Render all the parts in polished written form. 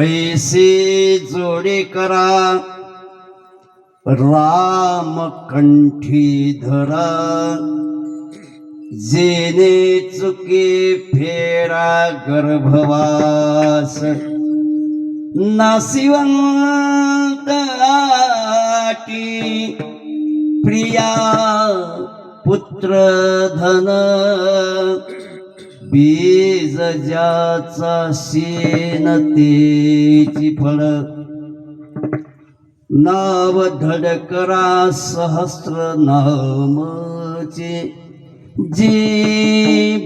ऐसे जोडे करा राम कंठी धरा, जेने चुके फेरा गर्भवास, नासिवंत आटी प्रिया पुत्र धन, बीज ज्याचा शेण तेची फळ, नाव धडकरा सहस्र नामचे, जे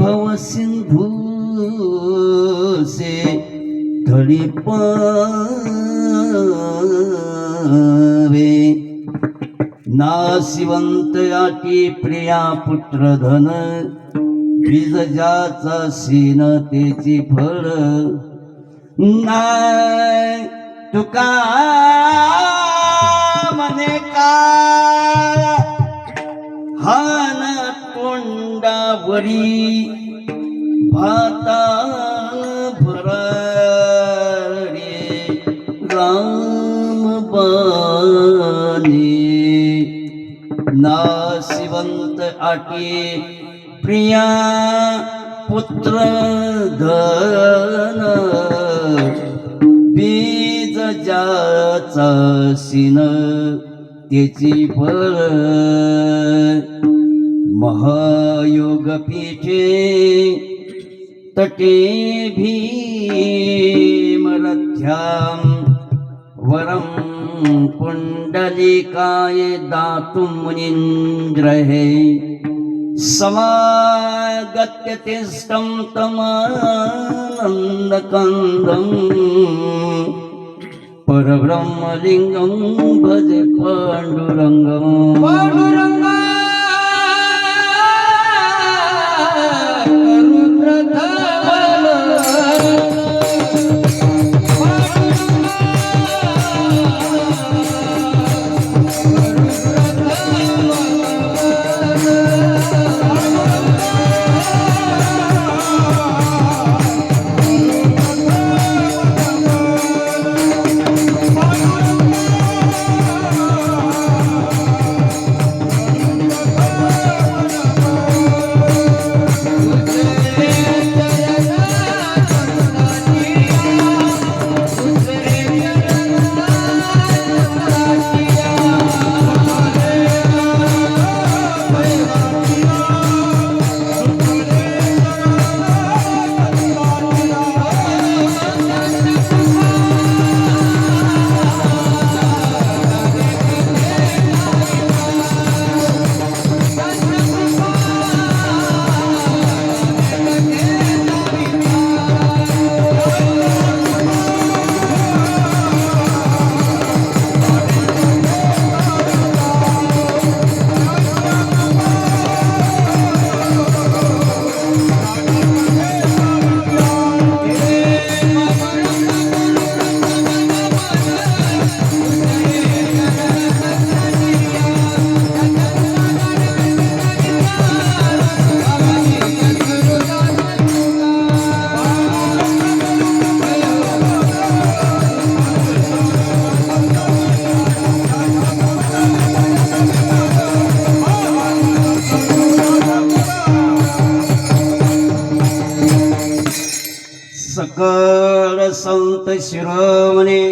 भव सिंधू से धडी पावे, नासिवंत आटी प्रिया पुत्र धन, बीज ज्याचा शेण तेची फळ, नाय तुका मने काय हान तोंडावरी, भाता भरारे रामबाणी, नासिवंत आटी प्रिया पुत्र धन, बीज ज्याचा शेण तेची फळ, महायोग पीठे तटे भीमरथ्यां, वरं पुंडलिकाय दातुं मुनीन्द्रहे, समागत्य तिष्ठं तमानन्दकन्दं, परब्रह्मलिंगं भजे पाण्डुरङ्गं, पाण्डुरङ्ग सकळ संत शिरोमणी,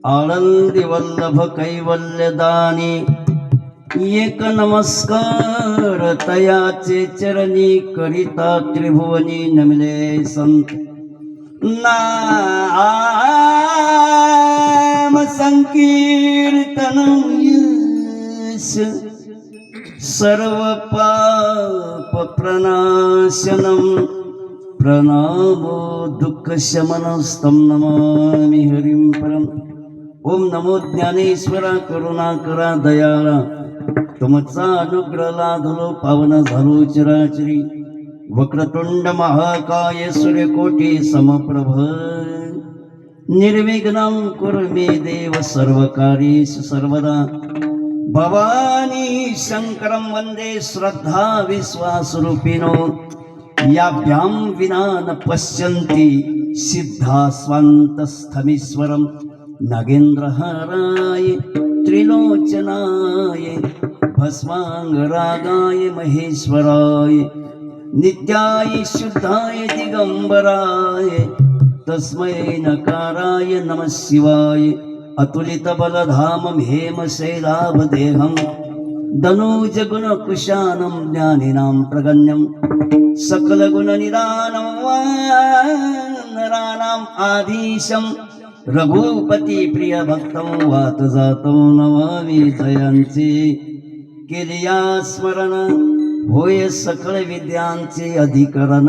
आनंदी वल्लभ कैवल्यदानी, एक नमस्कार तयाचे चरणी, करिता त्रिभुवनी नमिले संत, नाम संकीर्तन यश, सर्व पाप प्रणाशनम, प्रणामो दुःख शमनस्तं नमामि हरिं परम। ओम नमो ज्ञानेश्वरा करुणाकरा दयाळा, तुमचा अनुग्रह लाधलो पावन झालो चराचरी, वक्रतुंड महाकाय सूर्यकोटी समप्रभ, निर्विघ्नं कुरु मे देव सर्वकार्येषु सर्वदा। भवानी शंकरं वंदे श्रद्धा विश्वासरूपिणो, याभ्यां विना न पश्यन्ति सिद्धास्वान्तस्थमीश्वरं नागेन्द्रहाराय त्रिलोचनाय भस्मांगरागाय महेश्वराय नित्याय शुद्धाय दिगंबराय तस्मै नकाराय नमः शिवाय अतुलितबलधामं हेमशैलाभदेहं दनूजगुणकुशानं ज्ञानिनां प्रगण्यं सकलगुणनिदानं वानराणाम् आधीशं रघुपती प्रियभक्तं वातजातं नमामि जयांचे केलिया स्मरण होय सकळ विद्यांचे अधिकरण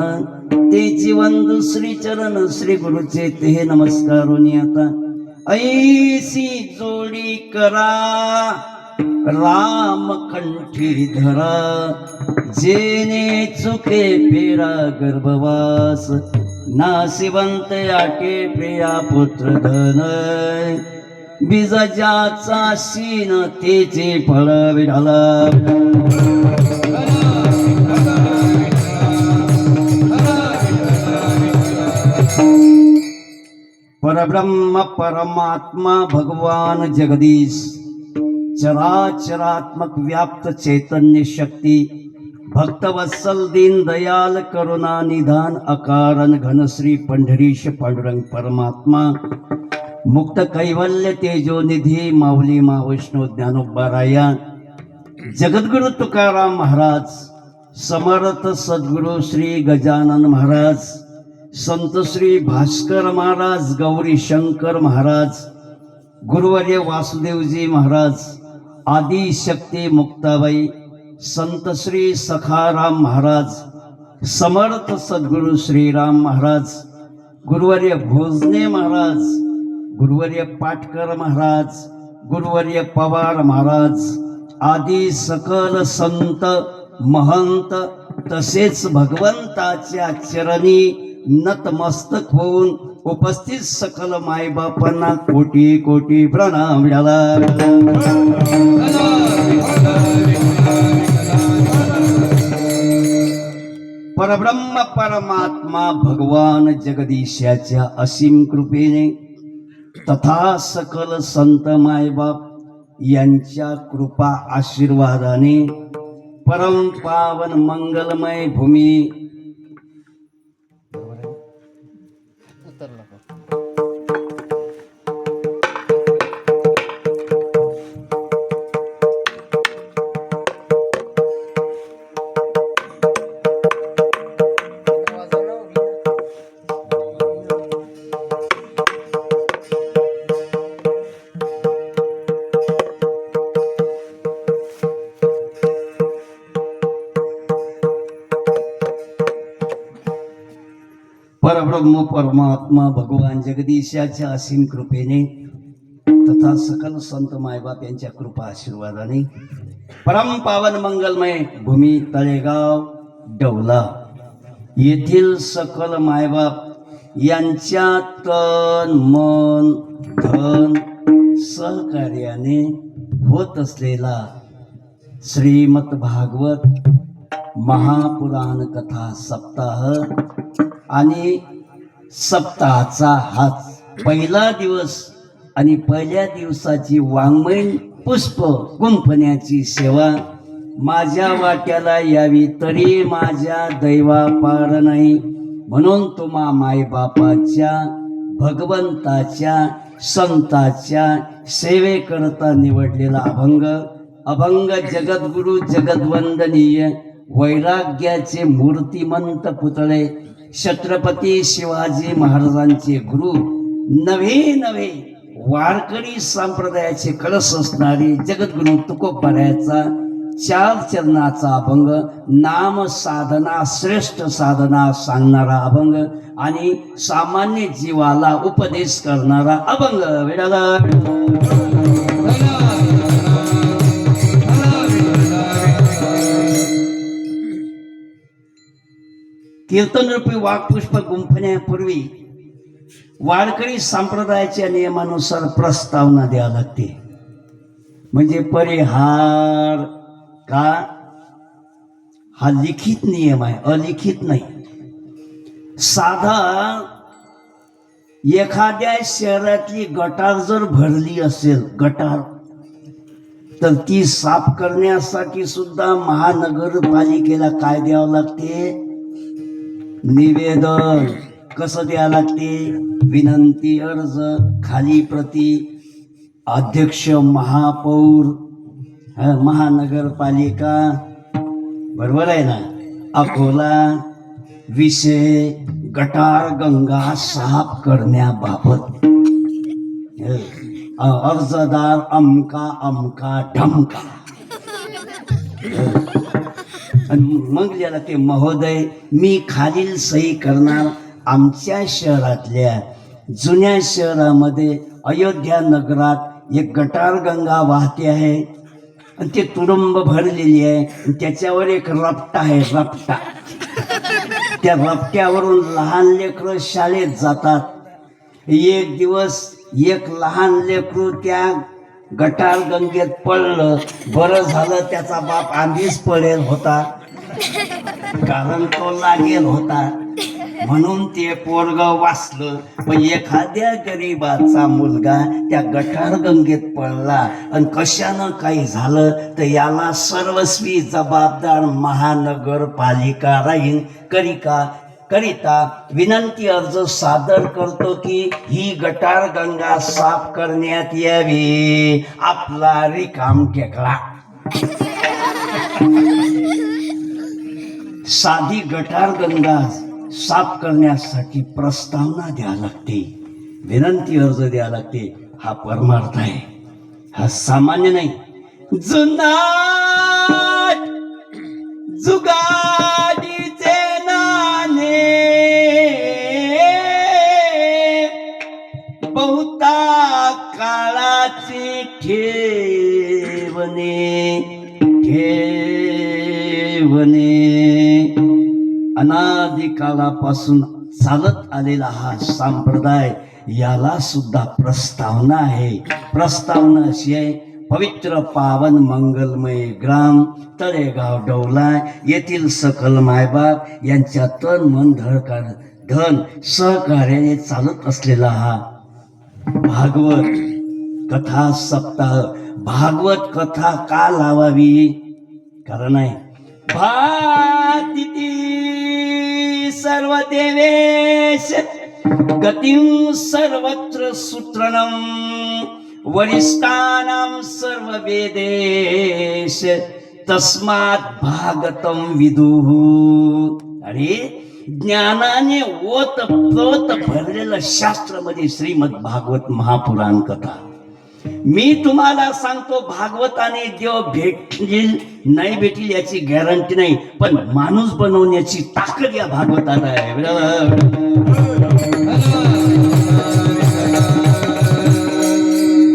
तेची वंदू श्रीचरण श्री गुरुचे ते नमस्कारोनी आता ऐसी जोडी करा राम कंठी धरा जेने चुके फेरा गर्भवास नासिवंत आटे प्रिया पुत्र धन बीज ज्याचा शीन तेचे फळ विढाला परब्रह्म परमात्मा भगवान जगदीश चराचरात्मक व्याप्त चैतन्य शक्ती भक्तवत्सल दीन दयाल करुणा निधान अकारण घनश्री पंढरीश पांडुरंग परमात्मा मुक्त कैवल्य तेजोनिधी माऊली महाविष्णू ज्ञानोबाराया जगद्गुरु तुकाराम महाराज समर्थ सद्गुरु श्री गजानन महाराज संत श्री भास्कर महाराज गौरी शंकर महाराज गुरुवर्य वासुदेवजी महाराज आदि शक्ती मुक्ताबाई संत श्री सखाराम महाराज समर्थ सद्गुरु श्रीराम महाराज गुरुवर्य भोजने महाराज गुरुवर्य पाटकर महाराज गुरुवर्य पवार महाराज आदी सकल संत महंत तसेच भगवंताच्या चरणी नतमस्तक होऊन उपस्थित सकल मायबापांना कोटी कोटी प्रणाम मिळाला परब्रह्म परमात्मा भगवान जगदीशाच्या असीम कृपेने तथा सकल संत मायबाप यांच्या कृपा आशीर्वादाने परम पावन मंगलमय भूमी परब्रह्म परमात्मा भगवान जगदीशाच्या असीम कृपेने तथा सकल संत मायबाप यांच्या कृपा आशीर्वादाने परम पावन मंगलमय भूमी तळेगाव डवला येथील सकल मायबाप यांच्या तन मन धन सहकार्याने होत असलेला श्रीमद भागवत महापुराण कथा सप्ताह आणि सप्ताहाचा हा पहिला दिवस आणि पहिल्या दिवसाची वाङ्मयीन पुष्प गुंफण्याची सेवा माझ्या वाट्याला यावी तरी माझ्या दैवापार नाही म्हणून तुम्हा मायबापाच्या भगवंताच्या संताच्या सेवेकरता निवडलेला अभंग जगद्गुरु जगद्वंदनीय वैराग्याचे मूर्तिमंत पुतळे छत्रपती शिवाजी महाराजांचे गुरु नवे वारकरी संप्रदायाचे कळस असणारे जगद्गुरु तुकोबारायाचा 4 चरणाचा अभंग नाम साधना श्रेष्ठ साधना सांगणारा अभंग आणि सामान्य जीवाला उपदेश करणारा अभंग वेळाला कीर्तनरूपी वाक्पुष्प गुंफण्यापूर्वी वारकरी संप्रदायाच्या नियमानुसार प्रस्तावना द्यावी लागते म्हणजे परिहार का हा लिखित नियम आहे अलिखित नाही साधा एखाद्या शहरातली गटार जर भरली असेल, गटार, तर ती साफ करण्यासाठी सुद्धा महानगरपालिकेला काय द्यावं लागते? निवेदन. कसं द्यावं लागते? विनंती अर्ज, खाली प्रति, अध्यक्ष, महापौर, महानगरपालिका, बरोबर आहे ना? अकोला, विषय गटार गंगा साफ करण्याबाबत, अर्जदार अमका अमका ढमका. मग ज्याला ते महोदय, मी खालील सही करणार. आमच्या शहरातल्या जुन्या शहरामध्ये अयोध्या नगरात एक गटार गंगा वाहते आहे आणि ते तुडुंब भरलेली आहे. त्याच्यावर एक रपटा आहे, रपटा. त्या रपट्यावरून लहान लेकरं शाळेत जातात. एक दिवस एक लहान लेकरू त्या गटार गंगेत पडलं. बरं झालं त्याचा बाप आधीच पडेल होता, कारण तो लागेल होता, म्हणून ते पोरग वाचलं. पण एखाद्या गरीबाचा मुलगा त्या गटार गंगेत पडला आणि कशानं काही झालं तर याला सर्वस्वी जबाबदार महानगरपालिका राहील. करिता विनंती अर्ज सादर करतो की ही गटार गंगा साफ करण्यात यावी. आपला रिकाम टेकला. साधी गटार गंगा साफ करण्यासाठी प्रस्तावना द्यावी लागते, विनंती अर्ज द्यावा लागते. हा परमार्थ आहे, हा सामान्य नाही. जुनाट जुगाडीचे नाणे बहुता काळाची ठेवणे अनादी काळापासून चालत आलेला हा संप्रदाय, याला सुद्धा प्रस्तावना आहे. प्रस्तावना अशी आहे, पवित्र पावन मंगलमय ग्राम तळेगाव डौला येथील सकल मायबाप यांच्या तन मन धन सहकार्याने चालत असलेला हा भागवत कथा सप्ताह. भागवत कथा का लावावी? कारण आहे, भातिती सर्व देवेश गतिं सर्वत्र सूत्रणं वरिष्ठानां सर्व वेदेश तस्मात् भागवतं विदुः. आणि ज्ञानाने ओतप्रोत भरलेलं शास्त्र म्हणजे श्रीमद भागवत महापुराण कथा. मी तुम्हाला सांगतो, भागवताने देव भेटतील नाही भेटील याची गॅरंटी नाही, पण माणूस बनवण्याची ताकद या भागवतात आहे.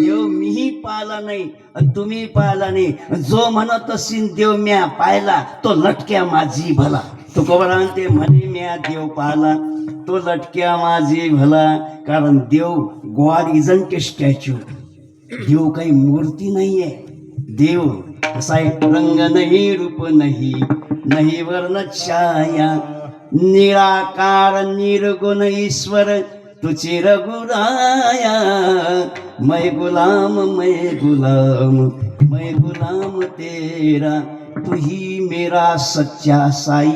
देव मीही पाहिला नाही आणि तुम्ही पाहिला नाही. जो म्हणत असेल देव म्या पाहिला तो लटक्या माझी भला. तुकोबारान ते म्हणे म्या देव पाहिला तो लटक्या माझी भला. कारण देव गॉड इजंट ए स्टॅच्यू. देव काही मूर्ती नाहीये. देव असा एक रंग नाही, रूप नाही, नाही वर्ण छाया, निराकार निर्गुण ईश्वर तुझे रघुराया. मैं गुलाम मैं गुलाम मैं गुलाम तेरा, तू ही मेरा सच्चा साई,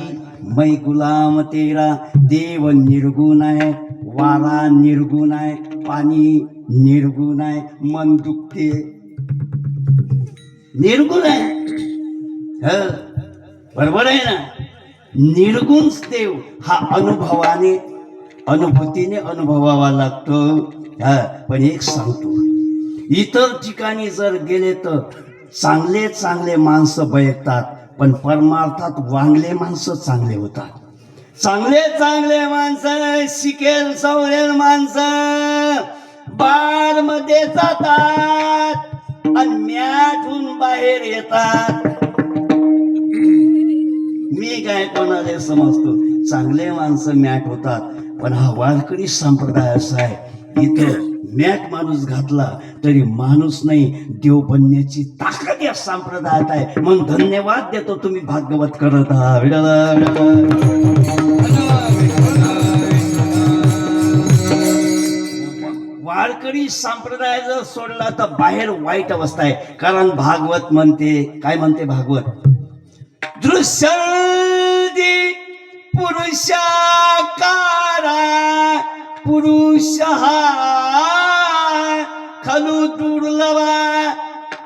मैं गुलाम तेरा. देव निर्गुण आहे, वारा निर्गुण आहे, पाणी निर्गुण आहे, मन दुखते निर्गुण आहे. बरोबर आहे ना? निर्गुण देव हा अनुभूतीने अनुभवावा लागतो. पण एक सांगतो, इतर ठिकाणी जर गेले तर चांगले चांगले माणसं बयकतात, पण परमार्थात वांगले माणसं चांगले होतात. चांगले चांगले माणसं, शिकेल सवरेल माणसं बार मध्ये जातात आणि म्याठून बाहेर येतात. मी काय कोणाला समजतो, चांगले माणसं मॅट होतात, पण हा वारकरी संप्रदाय असा आहे, इथं मॅट माणूस घातला तरी माणूस नाही, देव बनण्याची ताकद या संप्रदायात आहे. मग धन्यवाद देतो, तुम्ही भागवत करत आहात. वारकरी संप्रदाय जर सोडला तर बाहेर वाईट अवस्था आहे. कारण भागवत म्हणते, काय म्हणते भागवत, दृश्यदी पुरुषाकारा पुरुष खलु दुर्लभा.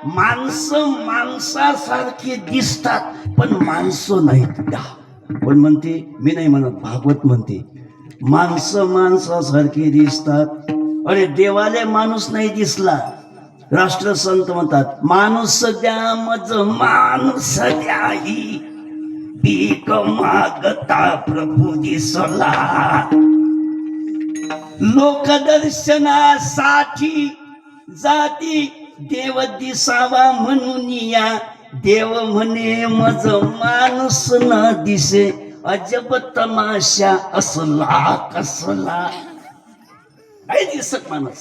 माणसं माणसासारखे दिसतात पण माणसं नाहीत. पण म्हणते, मी नाही म्हणत, भागवत म्हणते माणसं माणसासारखे दिसतात. अरे देवाले माणूस नाही दिसला. राष्ट्रसंत म्हणतात, माणूस द्या मज माणूस द्याही, भीक मागता प्रभू दिसला. लोकदर्शनासाठी जाती देव दिसावा म्हणून या. देव म्हणे मज माणूस न दिसे, अजब तमाशा असला कसला. काय दिसत माणूस.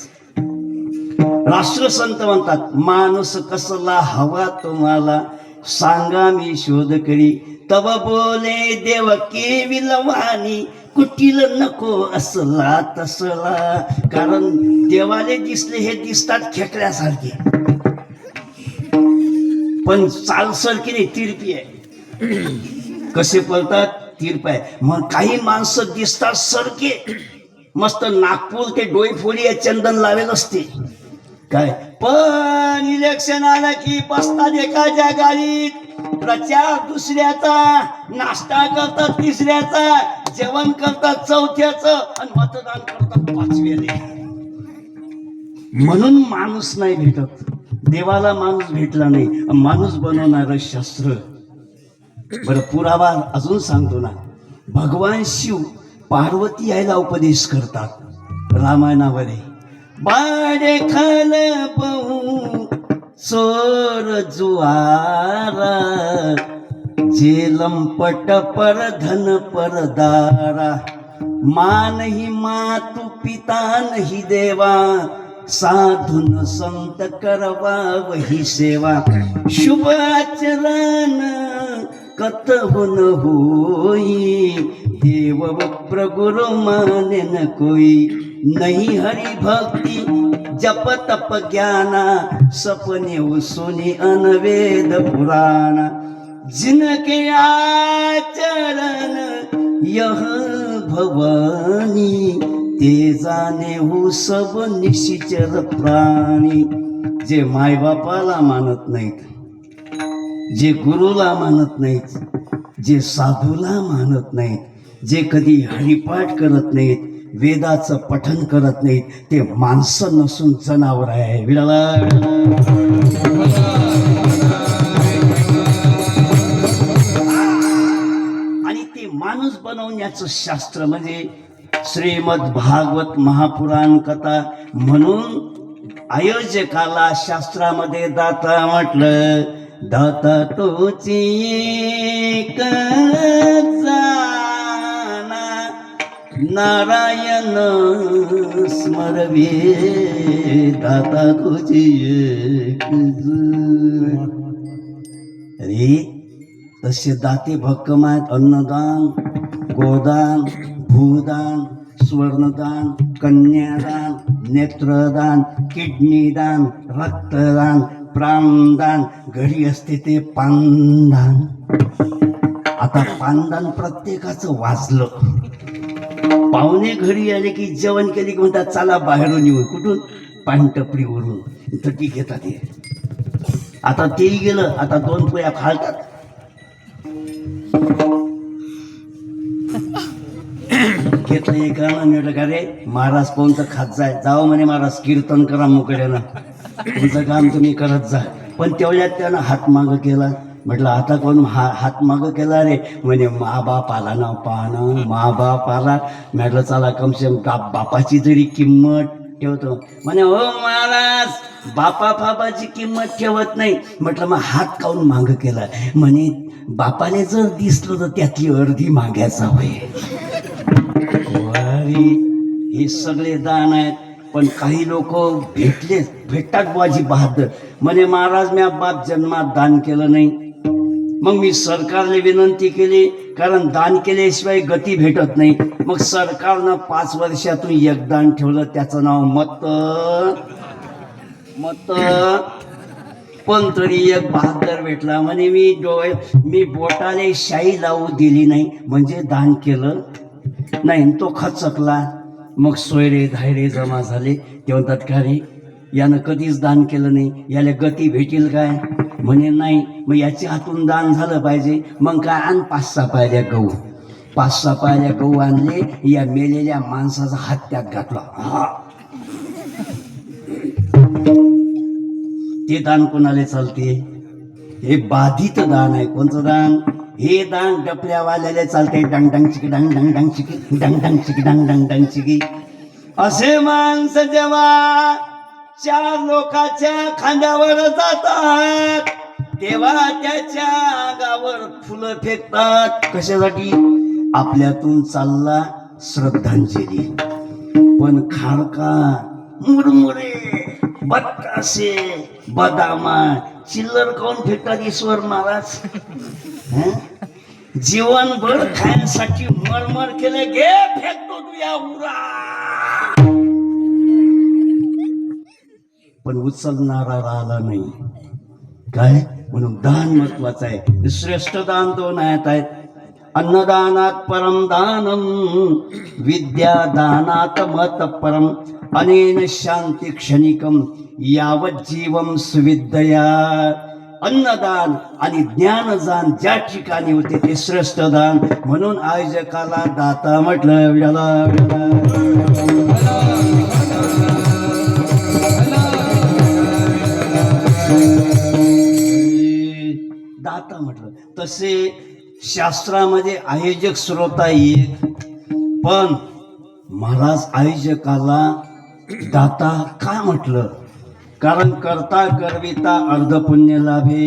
राष्ट्रसंत म्हणतात, माणूस कसला हवा तुम्हाला, सांगा मी शोध करी. तब बोले देव केविलवाणी, कुटील नको असला तसला. कारण देवाले दिसले हे दिसतात खेकड्यासारखे, पण चालसर की नाही, तिरपी आहे. कसे पळतात, तिरप आहे. मग काही माणसं दिसतात सरके, मस्त नागपूर ते डोईफोडी चंदन लावेल असते काय, पण इलेक्शन आलं की बसतात एकाच्या गाडीत, प्रचार दुसऱ्याचा, नाश्ता करतात तिसऱ्याचा, जेवण करतात चौथ्याचं, आणि मतदान करतात पाचव्याने. म्हणून माणूस नाही भेटत. देवाला माणूस भेटला नाही. माणूस बनवणार शास्त्र. बरं, पुरावा अजून सांगतो ना. भगवान शिव पार्वती यायला उपदेश करतात रामायणामध्ये. बाडे खाल बहु चोर जुआरा, जे लंपट पर धन परदारा. मानही मातु पिता नहीं देवा, साधुन संत करवा वही सेवा. शुभ आचरण कतहुन होई, देव प्रगुरु माने न कोई. नहीं हरि भक्ति जप तप ज्ञाना, सपने सुनि अनवेद पुराण. जिनके आचरण यह भवानी, ते जाने हो सब निशिचर प्राणी. जे मायबापाला मानत नाहीत, जे गुरुला मानत नाहीत, जे साधूला मानत नाहीत, जे कधी हरिपाठ करत नाहीत, वेदाचं पठन करत नाहीत, ते माणसं नसून जनावर आहे. विडाला आणि ते माणूस बनवण्याचं शास्त्र म्हणजे श्रीमद भागवत महापुराण कथा. म्हणून आयोजकाला शास्त्रामध्ये दाता म्हटलं. दाता तोची एक जाना, नारायण स्मरवे. दाता तुझी एक जाना. अरे तसे दाते भक्कम आहेत. अन्नदान, गोदान, भूदान, स्वर्णदान, कन्यादान, नेत्रदान, किडनी दान, रक्तदान, प्राणदान, घरी असते ते पानदान. आता पानदान प्रत्येकाचं वाजलं. पाहुणे घरी आले की जेवण केले की म्हणतात, चला बाहेरून येऊ. कुठून? पानटपरीवरून. तर ती घेतात हे. आता तेही गेलं. आता 2 पोया खालतात. घेतलं एकानं, म्हटलं का रे महाराज पाहून तर खात जाय. जावं म्हणे महाराज, कीर्तन करा मुकड्यानं, तुमचं काम तुम्ही करत जा. पण तेवढ्यात त्यानं हात मागं केला. म्हटलं आता कोण हात मागं केला रे? म्हणे मा बाप आला ना पाहणं, मा बाप आला. म्हटलं चला कमसे कम बापाची तरी किंमत ठेवतो. म्हणे हो महाराज, बापा बापाची किंमत ठेवत नाही. म्हटलं मग हात काऊन मागं केला? म्हणे बापाने जर दिसलं तर त्यातली अर्धी मागायचा होय. हे सगळे दान आहेत. पण काही लोक भेटतात बुवाजी बहादर. म्हणे महाराज, मी बाप जन्मात दान केलं नाही. मग मी सरकारला विनंती केली, कारण दान केल्याशिवाय गती भेटत नाही. मग सरकारनं 5 वर्षातून एक दान ठेवलं, त्याचं नाव मत. पण तरी एक बहादर भेटला, म्हणे मी बोटाले शाई लावू दिली नाही म्हणजे दान केलं नाही. तो खचकला. मग सोयरे धायरे जमा झाले. ते म्हणतात का रे, यानं कधीच दान केलं नाही, याला गती भेटेल काय? म्हणे नाही. मग याच्या हातून दान झालं पाहिजे. मग काय, आण 5-6 पायऱ्या गहू. 5-6 पायऱ्या गहू आणले, या मेलेल्या माणसाचा हात त्यात घातला. हा, ते दान कोणाला चालते? हे बाधित दान आहे. कोणतं दान? हे दान डपल्यावाल्याला चालते. डंग डंग चिकी डंग डंग डंग चिकी डंग डंग चिकी डंग डंग डंग चिकी. असे माणसं जेव्हा 4 लोकांच्या खांद्यावर जातात तेव्हा त्याच्या अंगावर फुलं फेकतात. कशासाठी? आपल्यातून चालला श्रद्धांजली. पण खाडका, मुरमुरे, बत्तासे, बदामा, चिल्लर खाऊन फेकतात ईश्वर महाराज. जीवनभर खाण्यासाठी मरमर केलं, घे फेकतो तू या उरा. पण उचलणारा राहिला नाही. काय? म्हणून दान महत्वाचं आहे. श्रेष्ठ दान 2 आहेत. अन्नदानात परम दानम, विद्यादानात मत परम, अनेन शांती क्षणिकम यावत जीवम सुविद्या. अन्नदान आणि ज्ञानदान ज्या ठिकाणी होते ते श्रेष्ठ दान. म्हणून आयोजकाला दाता म्हटलं. दाता म्हटलं. तसे शास्त्रामध्ये आयोजक श्रोता एक, पण महाराज आयोजकाला दाता का म्हटलं? कारण करता करविता अर्धपुण्य लाभे.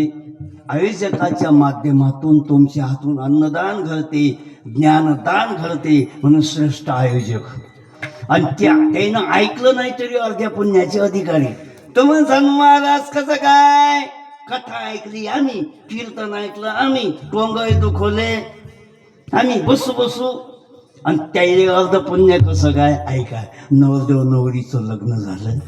आयोजकाच्या माध्यमातून तुमच्या हातून अन्नदान घडते, ज्ञानदान घडते, म्हणून श्रेष्ठ आयोजक. आणि त्यानं ऐकलं नाही तरी अर्ध्या पुण्याचे अधिकारी. तुम्ही सांग महाराज कसं काय? कथा ऐकली आम्ही, कीर्तन ऐकलं आम्ही, टोंगळे दुखवले आम्ही बसू. आणि त्याने अर्ध पुण्य कसं काय? ऐका, नवरदेव नवरीचं लग्न झालं,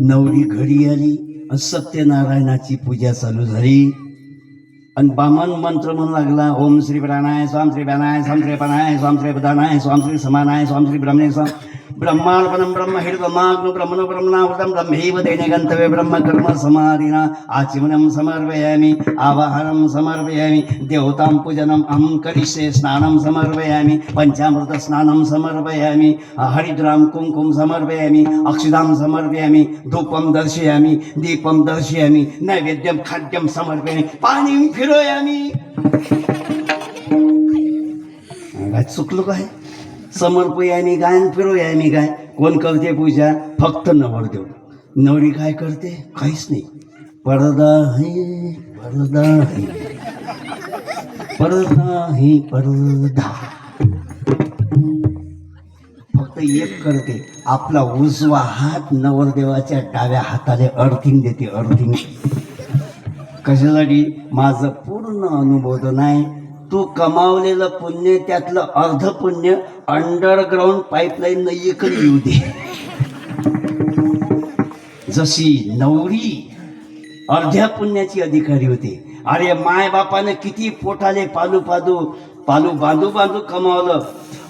नवरी घरी आली, सत्यनारायणाची पूजा चालू झाली. आणि बामन मंत्र म्हणू लागला, ओम श्री प्राणाय स्वाम श्री प्राणाय स्वाम श्री प्राणाय स्वाम श्री प्रधानाय स्वाम श्री समानाय स्वाम श्री ब्रह्मणे स्वाम ब्रह्मार्पणम ब्रह्म हिर्वमाग्नो ब्रह्मणो ब्रह्मणावृतं ब्रह्मैव तेने गन्तव्ये ब्रह्म कर्म समाधिना आचमनं समर्पयामि आवाहनं समर्पयामि देवतां पूजनम् अहं करिष्ये स्नानं समर्पयामि पंचामृत स्नानं समर्पयामि हरिद्रां कुंकुम समर्पयामि अक्षतां समर्पयामि धूपं दर्शयामि दीपं दर्शयामि नैवेद्यं खाद्यं समर्पयामि पाणीं फिरयामि. चुकलो काय? समर्पयामी काय आणि फिरोयामी काय? कोण करते पूजा? फक्त नवरदेव. नवरी काय करते? काहीच नाही. पडदा है पडदा है पडदा है पडदा. फक्त एक करते, आपला उजवा हात नवरदेवाच्या डाव्या हाताला अर्थिंग देते. अर्थिंग कशासाठी? माझं पूर्ण अनुमोदन आहे. तू कमावलेलं पुण्य त्यातलं अर्ध पुण्य अंडरग्राऊंड पाईपलाईन इकडे येऊ दे. जशी नवरी अर्ध्या पुण्याची अधिकारी होते. अरे माय बापानं किती पोटाले पालू बांधू कमावलं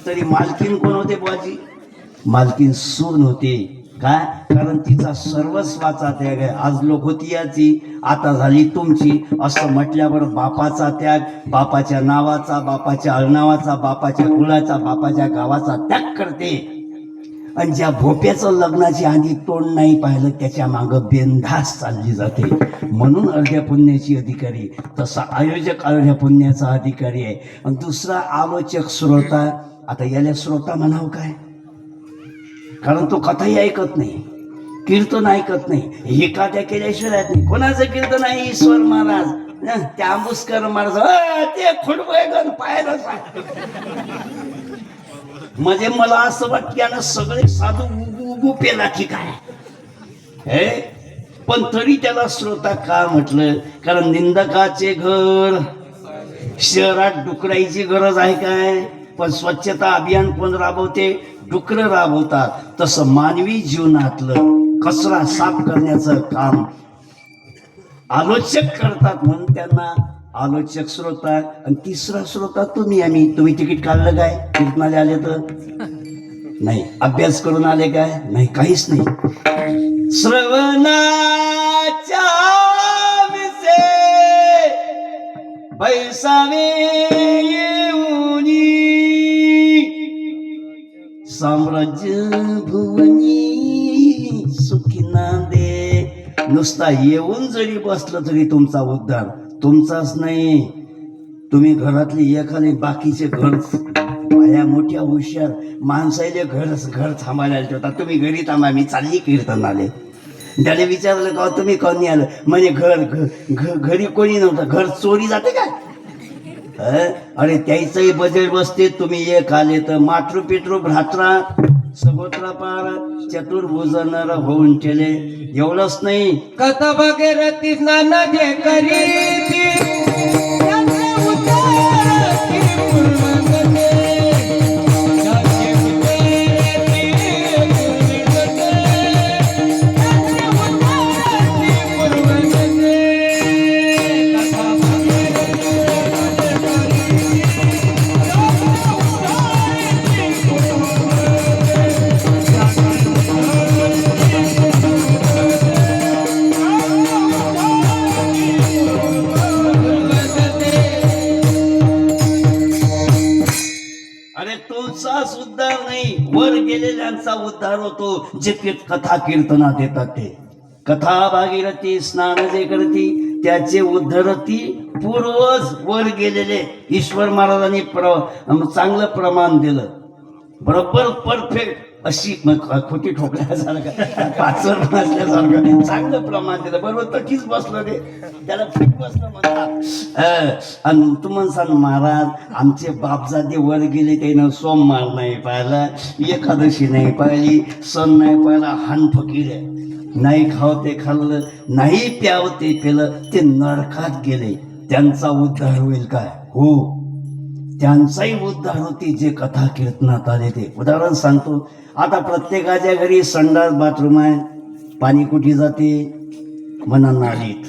तरी मालकीन कोण होते बुवाजी? मालकीन सून होते. काय? कारण तिचा सर्वस्वाचा त्याग आहे. आज लोक होती याची, आता झाली तुमची. असं म्हटल्यावर बापाचा त्याग, बापाच्या नावाचा, बापाच्या अळनावाचा, बापाच्या कुळाचा, बापाच्या गावाचा त्याग करते. आणि ज्या भोप्याचं लग्नाची आधी तोंड नाही पाहिलं त्याच्या मागं बेंधास चालली जाते. म्हणून अर्ध्या पुण्याची अधिकारी. तसा आयोजक अर्ध्या पुण्याचा अधिकारी आहे. आणि दुसरा आलोचक श्रोता. आता याला श्रोता म्हणावं काय? कारण तो कथाही ऐकत नाही, कीर्तन ऐकत नाही, एखाद्या केल्याशिवाय राहत नाही. कोणाचं कीर्तन आहे? ईश्वर महाराज, त्या आंबुसकर महाराज, ते खुडबैगन पाहायला म्हणजे मला असं वाटतं यानं सगळे साधू उगू पेला की काय? हे पण तरी त्याला श्रोता का म्हटलं? कारण निंदकाचे घर शहरात डुकरायची गरज आहे काय? पण स्वच्छता अभियान कोण राबवते? डुकर राबवतात. तसं मानवी जीवनातलं कचरा साफ करण्याचं काम आलोचक करतात, म्हणून त्यांना आलोचक श्रोता. आणि तिसरा श्रोता तुम्ही तिकीट काढलं काय? कीर्तनाला आले तर नाही, अभ्यास करून आले काय? नाही, काहीच नाही. श्रवणाच्या विसे पैसावे येऊनी साम्राज्य भुवनी सुखी नांदे. नुसता येऊन जरी बसलं तरी तुमचा उद्धार तुमचाच नाही. तुम्ही घरातली एखादी बाकीचे घर बाया मोठ्या हुशार माणसाले घर थांबायला ठेवता. तुम्ही घरी थांबा, मी चालली कीर्तन आले. त्याने विचारलं का तुम्ही कोणी आलं? म्हणजे घरी कोणी नव्हतं. घर चोरी जाते काय? अरे त्याचंही बजेट बसते. तुम्ही एक आले तर मातृ पितृ भ्रात्रा सगोत्रा पार चतुर्भुज नर होऊन ठेले. एवढंच नाही, कथा वगैरे ती स्नान जे करी उद्धार नाही, वर गेलेल्यांचा उद्धार होतो जे कथा कीर्तनात येतात. ते कथा भागीरथी स्नान जे करती त्याचे उद्धरती पूर्वज वर गेलेले ईश्वर महाराजांनी चांगलं प्रमाण दिलं. बरोबर परफेक्ट अशी खोटी ठोकल्यासारखं पाचर असल्यासारखं चांगलं प्रमाण दिलं. बरोबर तठीच बसलं ते, त्याला फिट बसलं म्हणतात. आणि तुम्हाला सांग महाराज आमचे बापजादे वर गेले, त्यानं सोमवार नाही पाहिला, एकादशी नाही पाहिली, सण नाही पाहिला, हान फकीर नाही खाव ते खाल्लं, नाही प्याव ते पेलं, ते नरकात गेले. त्यांचा उद्धार होईल काय? हो, त्यांचाही उद्धार होती जे कथा कीर्तनात आले ते. उदाहरण सांगतो. आता प्रत्येकाच्या घरी संडास बाथरूम आहे. पाणी कुठे जाते? म्हणा नालीत.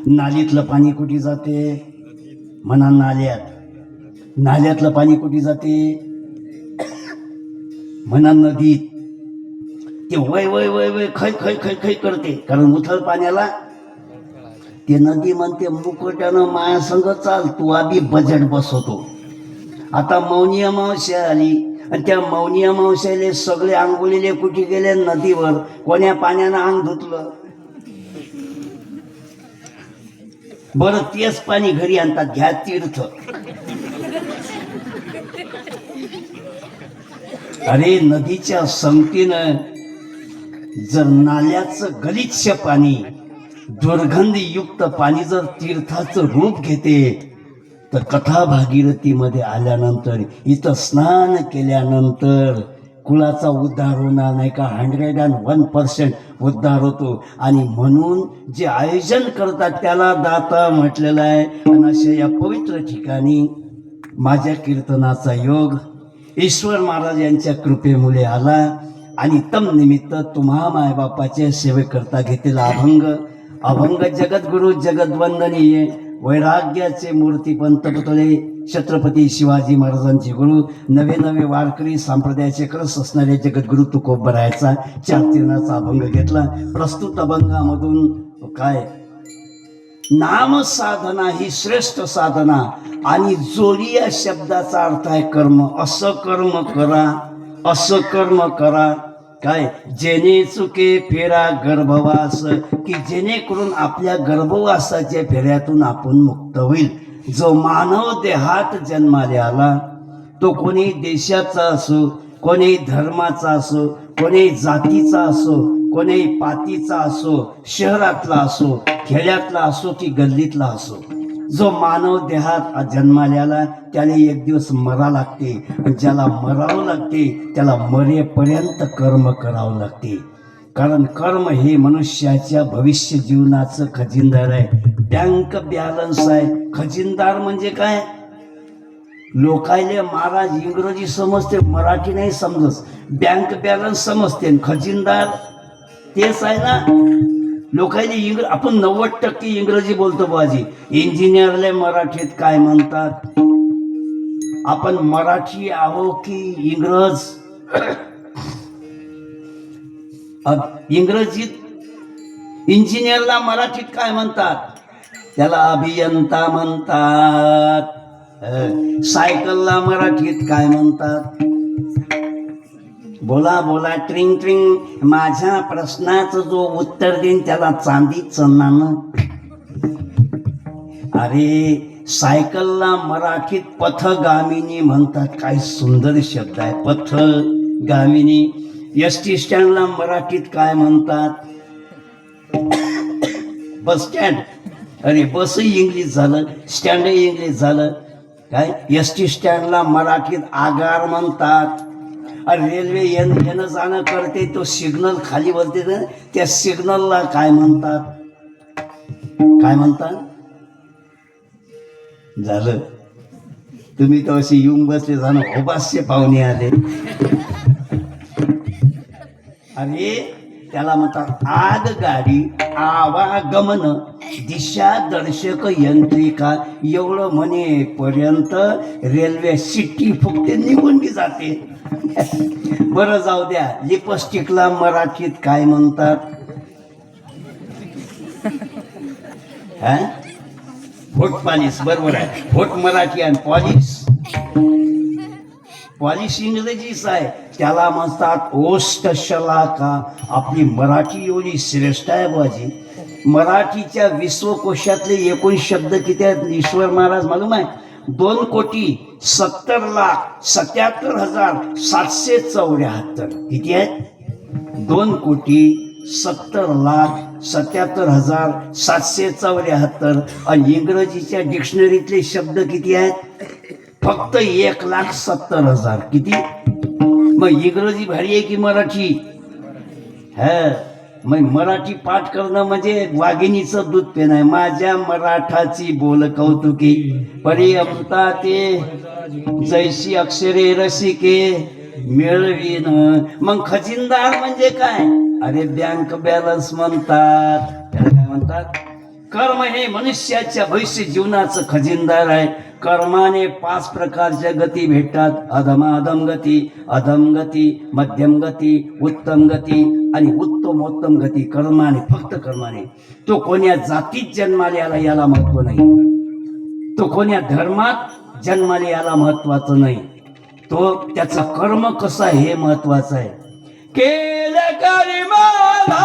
नालीतलं पाणी कुठे जाते? म्हणा नाल्यात. नाल्यातलं पाणी कुठे जाते? म्हणा नदीत. ते वय वय वय वय खै खै खै खै करते, कारण उथळ पाण्याला ते नदी म्हणते मुकट्यानं माया संग चाल, तू आधी बजेट बसवतो. आता मौनी अमावस्या आली आणि त्या मौनी अमावस्याले सगळे आंघोळीले कुठे गेले? नदीवर. कोण्या पाण्यानं अंग धुतलं? बरं तेच पाणी घरी आणतात, घ्या तीर्थ. अरे नदीच्या संगतीनं जर नाल्याचं गलिच्छ पाणी, दुर्गंधीयुक्त पाणी जर तीर्थाचं रूप घेते, तर कथा भागीरथीमध्ये आल्यानंतर, इथं स्नान केल्यानंतर कुळाचा उद्धार होणार नाही का? 101% उद्धार होतो. आणि म्हणून जे आयोजन करतात त्याला दाता म्हटलेलं आहे. आणि अशा या पवित्र ठिकाणी माझ्या कीर्तनाचा योग ईश्वर महाराज यांच्या कृपेमुळे आला. आणि तम निमित्त तुम्हा मायबापाचे सेवेकरता घेतील अभंग जगद्गुरु जगद्वंदनीय वैराग्याचे मूर्ती पंतपुतळे छत्रपती शिवाजी महाराजांचे गुरु, नवे वारकरी संप्रदायाचे कळस असणारे जगद्गुरु तुकोबरायाचा 4 तीर्णाचा अभंग घेतला. प्रस्तुत अभंगामधून काय? नाम साधना ही श्रेष्ठ साधना. आणि जोडी या शब्दाचा अर्थ आहे कर्म. असं कर्म करा काय? जेणे चुके फेरा गर्भवास, की जेणेकरून आपल्या गर्भवासाच्या फेऱ्यातून आपण मुक्त होईल. जो मानव देहात जन्माला आला, तो कोणी देशाचा असो, कोणी धर्माचा असो, कोणी जातीचा असो, कोणी पातीचा असो, शहरातला असो, खेड्यातला असो की गल्लीतला असो, जो मानव देहात जन्माला आला त्याला एक दिवस मरा लागते. आणि ज्याला मरावं लागते त्याला मरेपर्यंत कर्म करावं लागते. कारण कर्म हे मनुष्याच्या भविष्य जीवनाचं खजिनदार आहे. बँक बॅलन्स आहे. खजिनदार म्हणजे काय? लोकायले महाराज इंग्रजी समजते, मराठी नाही समजत. बँक बॅलन्स समजते, खजिनदार तेच आहे ना. लोकायले आपण 90% इंग्रजी बोलतो बाजी. इंजिनियरले मराठीत काय म्हणतात? आपण मराठी आहो की इंग्रज? इंग्रजीत इंजिनियरला मराठीत काय म्हणतात? त्याला अभियंता म्हणतात. सायकलला मराठीत काय म्हणतात? बोला बोला, ट्रिंग ट्रिंग. माझ्या प्रश्नाचं जो उत्तर देईन त्याला चांदीचं नाणं. अरे सायकलला मराठीत पथगामिनी म्हणतात. काय सुंदर शब्द आहे, पथगामिनी. एसटी स्टँडला मराठीत काय म्हणतात? Bus stand. अरे बसही इंग्लिश झालं, स्टँडही इंग्लिश झालं. काय एसटी स्टँडला मराठीत आगार म्हणतात. अरे रेल्वे येणं जाणं करते, तो सिग्नल खाली बोलते ना, त्या सिग्नलला काय म्हणतात? काय म्हणतात? झालं, तुम्ही तर असे येऊन बसले जाणं, उपास्य पाहुणे आले. अरे त्याला म्हणतात आगगाडी, आवागमन, दिशा दर्शक यंत्रिका. एवढं म्हणेपर्यंत रेल्वे शिट्टी फुकते, निघून जाते. बरं जाऊ द्या. लिपस्टिकला मराठीत काय म्हणतात? हा, होट पॉलिश. बरोबर आहे, होट मराठी आणि पॉलिश. पॉलिश इंग्रजीच आहे. त्याला म्हणतात ओष्ठशलाका. आपली मराठी एवढी श्रेष्ठ आहे बाजी. मराठीच्या विश्वकोशातले एकूण शब्द किती आहेत ईश्वर महाराज मालूम आहे? 2,70,77,774. किती आहेत? 2,70,77,774. आणि इंग्रजीच्या डिक्शनरीतले शब्द किती आहेत? फक्त 1,70,000. किती? मग इंग्रजी भारी आहे की मराठी? हा, मग मराठी पाठ करणं म्हणजे वाघिणीचं दूध पेन आहे. माझ्या मराठाची बोल कौतुकी, पर्यंता ते जैशी अक्षरे रसिके मिळवीन. मग खजिनदार म्हणजे काय? अरे बँक बॅलन्स म्हणतात. त्याला काय म्हणतात? कर्म हे मनुष्याच्या भविष्य जीवनाचं खजिनदार आहे. कर्माने 5 प्रकारच्या गती भेटतात. अधम गती, अधम गती, मध्यम गती, उत्तम गती आणि उत्तमोत्तम गती. कर्माने, फक्त कर्माने. तो कोण्या जातीत जन्माला आला याला महत्व नाही. तो कोण्या धर्मात जन्माला याला महत्वाचं नाही. तो त्याचा कर्म कसा हे महत्वाचं आहे. केले कर्माला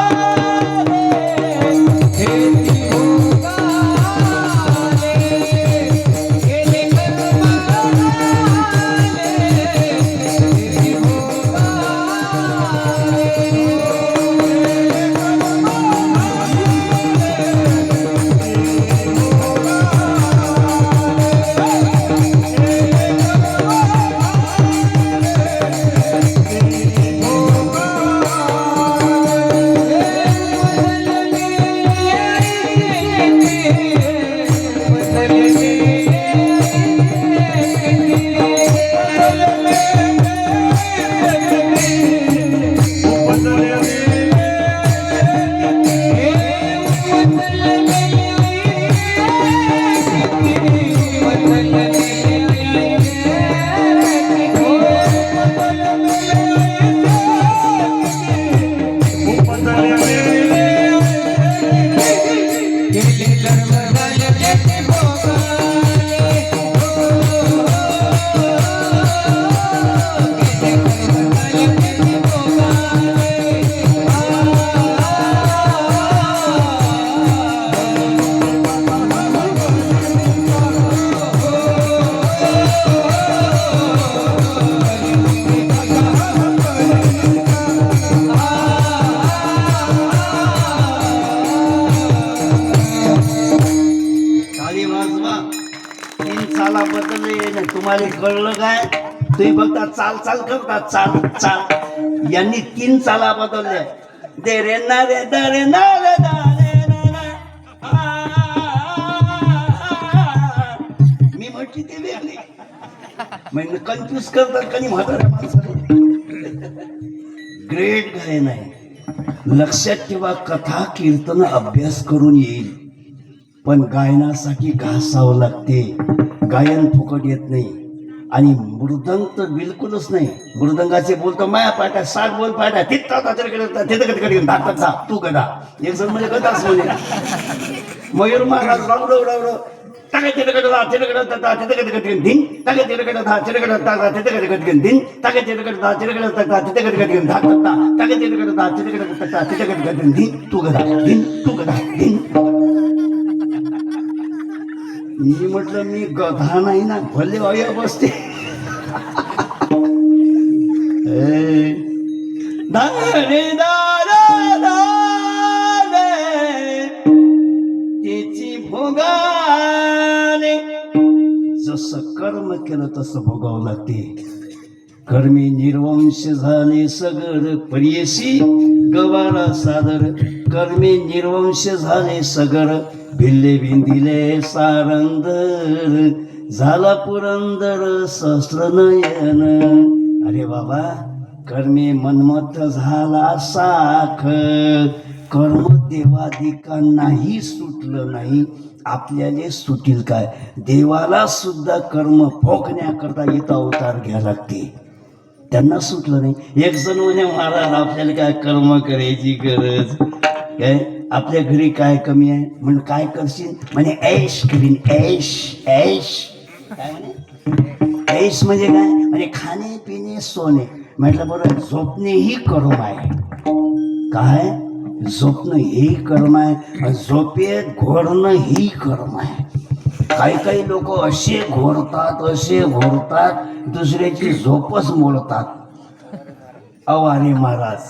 तुम्हाला कळलं काय? तुम्ही फक्त चाल चाल करता, चाल चाल. यांनी 3 चाला बदलल्या. दे रे ना रे दा रे ना रे दा रे ना ना. मी म्हटली ते वेगळे म्हणजे कन्फ्यूज करतात कधी म्हाताऱ्या माणसाला. ग्रेट गायन आहे. लक्षात ठेवा, कथा कीर्तन अभ्यास करून येईल, पण गायनासाठी घासावं लागते. गायन फुकट येत नाही. आणि मृदंग तर बिलकुलच नाही. मृदंगाचे बोलतो माया पाट्या 60 बोल पाट्या तिथं तिथं कधी धाकतात जा तू गदा. एक जण म्हणजे गदाच म्हणे. मयूर महाराज रावडव रावडव टाका तिथकडे जा तिथकडे तिथं कधी कधी दिन टाका तिथकडे जा तिथकडे तिथं कधी कधी दिन टाका तिथकडे जा तिथकडे तिथं कधी कधी धाकतात टाका तिथकडे जा तिथकडे तिथं कधी कधी दिन तू गदा दिन तू गदा दिन. मी म्हटलं मी गधा नाही ना, भले अय बसते. दारे दारा त्याची भोगाने. जसं कर्म केलं तसं भोगावं लागते. कर्मी निर्वंश झाले सगर परियशी गवारा सादर. कर्मी निर्वंश झाले सगर भिल्ले भिंदिले सारंदर. झाला पुरंदर सहस्रनयन. अरे बाबा, कर्मे मनमत झाला साखर. कर्म देवादिकांनाही सुटलं नाही, आपल्याला सुटील काय. देवाला सुद्धा कर्म भोगण्याकरता येता अवतार घ्यायला लागते. त्यांना सुटलं नाही. एक जण म्हणे महाराज आपल्याला काय कर्म करायची गरज काय, आपल्या घरी काय कमी आहे. म्हणून काय करशील म्हणे ऐश करीन. ऐश ऐश काय म्हणे ऐश म्हणजे काय म्हणजे खाणे पिणे सोने. म्हटलं बरं झोपणे ही कर्म आहे. काय झोपणं हेही कर्म आहे, झोपेत घोरणं ही कर्म आहे. काही काही लोक असे घोरतात दुसऱ्याची झोपच मोडतात. अवारे महाराज,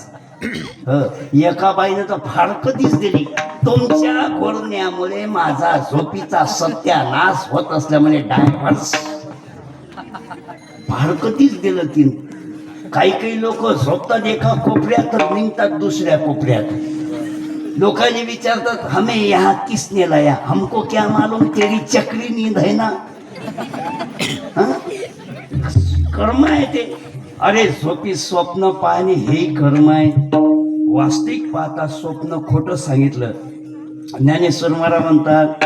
एका बाईनं तर फारकं दिस दिली. तुमच्या घोरण्यामुळे माझा झोपीचा सत्यानाश होत असल्यामुळे डायव्हर्स. फारकं दिस दिलं तीन. काही काही लोक झोपतात एका कोपऱ्यात तर निघतात दुसऱ्या कोपऱ्यात. लोकांनी विचारतात हमें यहाँ किसने लाया, हमको क्या मालूम तेरी चक्री नींद है ना. कर्म आहे ते. अरे झोपी स्वप्न पाहणे हे कर्म आहे. वास्तविक पाहता स्वप्न खोटं सांगितलं. ज्ञानेश्वर महाराज म्हणतात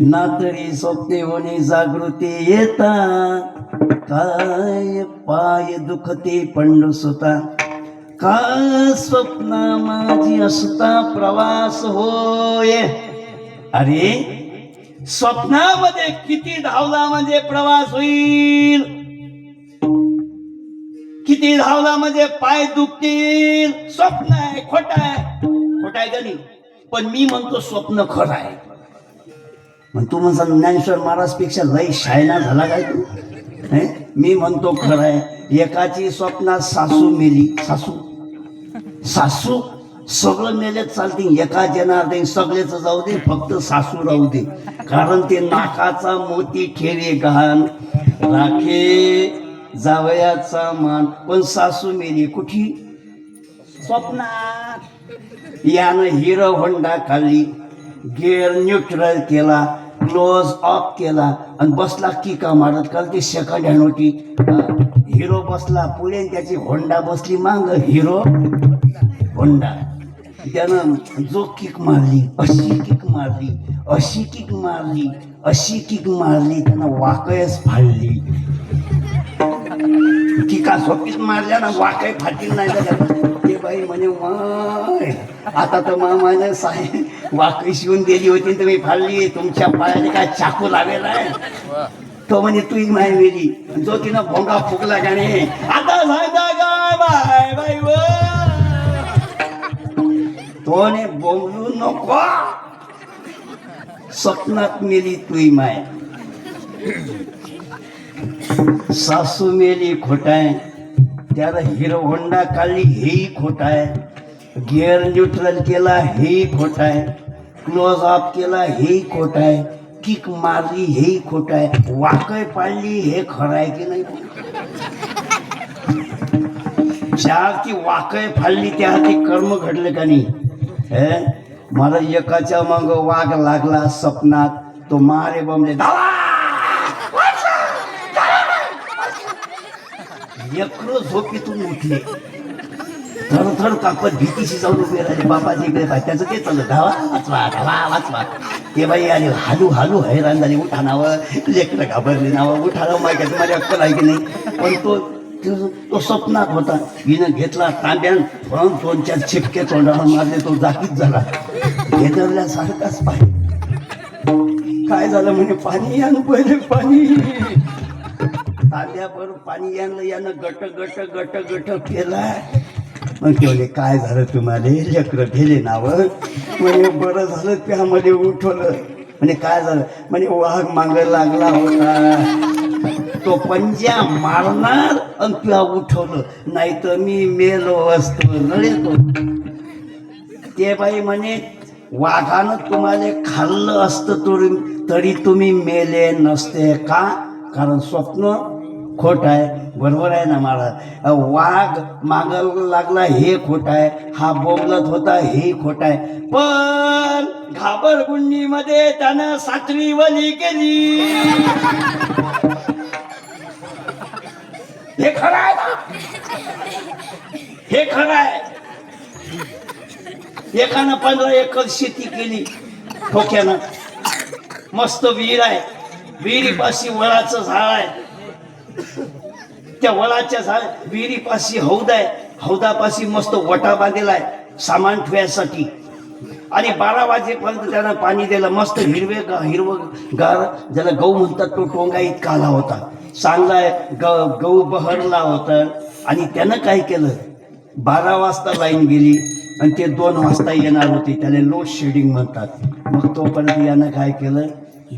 ना तरी स्वप्ने होणे जागृती येतात. काय पाय दुखते पंडू सुता. का स्वप्न माझी असता प्रवास होय. अरे स्वप्नामध्ये किती धावला म्हणजे प्रवास होईल, किती धावला म्हणजे पाय दुखतील. स्वप्न आहे, खोट आहे का नाही. पण मी म्हणतो स्वप्न खरं आहे. पण तू म्हणता ज्ञानेश्वर महाराज पेक्षा लय शायना झाला काय तू. मी म्हणतो खरं आहे. एकाची स्वप्नात सासू मेली. सासू सगळं मेलेच चालतील. एका जनार्दन सगळेच जाऊ दे, फक्त सासू राहू दे. कारण ते नाकाचा मोती ठेवे गहाण राखे जावयाचा मान. पण सासू मेली कुठी स्वप्नात. यानं हिरो होंडा खाल्ली, गिअर न्यूट्रल केला, क्लोज ऑफ केला आणि बसला किका मारत. काल ती सेकंड हँड होती. हिरो बसला पुढे आणि त्याची होंडा बसली मांग. Hero Honda. त्यानं जो किक मारली, अशी किक मारली, अशी किक मारली, अशी किक मारली, त्यानं वाकयच फाडली. किका झोपीत मारल्या ना वाकय फाटील नाही का. ते बाई म्हणे माय आता तर मामाने साहेब वाकई शिवून दिली होती तर मी फाडली. तुमच्या पायाने काय चाकू लावेला आहे. तो म्हणे तू माय वेली. जो तिनं भोंगा फुकला का नाही आता सांगता काय बाय बाई व तोने बोंबलू नको. स्वप्नात मेली तुई माय. सासू मेली खोटाय. त्याला हिरो होंडा काढली हेही खोट आहे. गिअर न्यूट्रल केला हेही खोट आहे. क्लोज ऑफ केला हेही खोट आहे. किक मारली हेही खोट आहे. वाकय पाडली हे खरं आहे की नाही. ज्या ती वाकय फाडली त्या ती कर्म घडलं का नाही. मला एकाच्या मग वाघ लागला स्वप्नात. तो मारे बमले धावा लेकरं झोपेतून उठले, थरथर कापत भीतीशी जाऊन उभे राहिले. बापाचे इकडे पाय त्याचं ते चाललं धावा वाचवा धावा वाचवा. ते बाई आले हालू हालू हैराण झाले. उठा नावं लेकरं घाबरले नावं उठावं माहिती माझी अक्कल आहे की नाही. पण तो स्वप्नात होता. हिनं घेतला तांब्यान पण 2-4 चिटके तोंडाला मारले. तो जागीच झाला. घेतल्यासारखाच पाय. काय झालं म्हणे पाणी यानं पहिले पाणी. तांब्यावर पाणी यानं यानं गट गट गट गट केलाय. मग तेवढे काय झालं तुम्हाला लेकरं गेले नावं. म्हणजे बरं झालं त्यामध्ये उठवलं. म्हणजे काय झालं म्हणजे वाघ माग लागला होता. तो पंजा मारणार आणि तुला उठवलं नाही तर मी मेलो असतो रडेतो. ते बाई म्हणे वाघानं तुम्हाला खाल्लं असतं तरी तुम्ही मेले नसते का. कारण स्वप्न खोट आहे. बरोबर आहे ना मला. वाघ मागायला लागला हे खोट आहे. हा बोलत होता हे खोट आहे. पण घाबरगुंडीमध्ये त्यानं 7वी वली केली. हे खरं आहे ना. हे खरं आहे. एकानं 15 एकर शेती केली ठोक्यानं. मस्त विहीर आहे. विहिरीपाशी वळाचं झाड आहे. त्या वळाच्या झाड विहिरीपाशी हौद आहे. हौदापाशी मस्त वटा बांधलेला आहे सामान ठेवायसाठी. आणि 12 वाजेपर्यंत त्यानं पाणी दिलं. मस्त हिरवं गार ज्याला गहू म्हणतात तो टोंगा इतका आला होता. चांगला गहू बहरला होता. आणि त्यानं काय केलं 12 वाजता लाईन गेली आणि ते 2 वाजता येणार होते. त्याला लोड शेडिंग म्हणतात. मग तोपर्यंत यानं काय केलं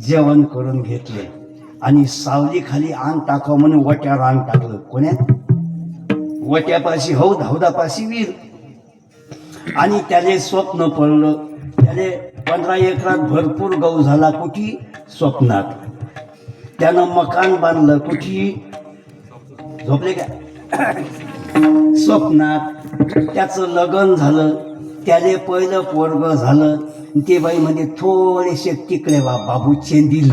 जेवण करून घेतले आणि सावली खाली अंग टाकावं म्हणून वट्यावर अंग टाकलं. कोण्यात वट्यापाशी हौदापाशी विहीर. आणि त्याले स्वप्न पडलं. त्याले 15 एकरात भरपूर गहू झाला. कुठी स्वप्नात. त्यानं मकान बांधलं. कुठी झोपले का स्वप्नात. त्याचं लग्न झालं. त्याले पहिलं पोरग झालं. ते बाई म्हणजे थोडेसे तिकडे बाबू चेंदिल.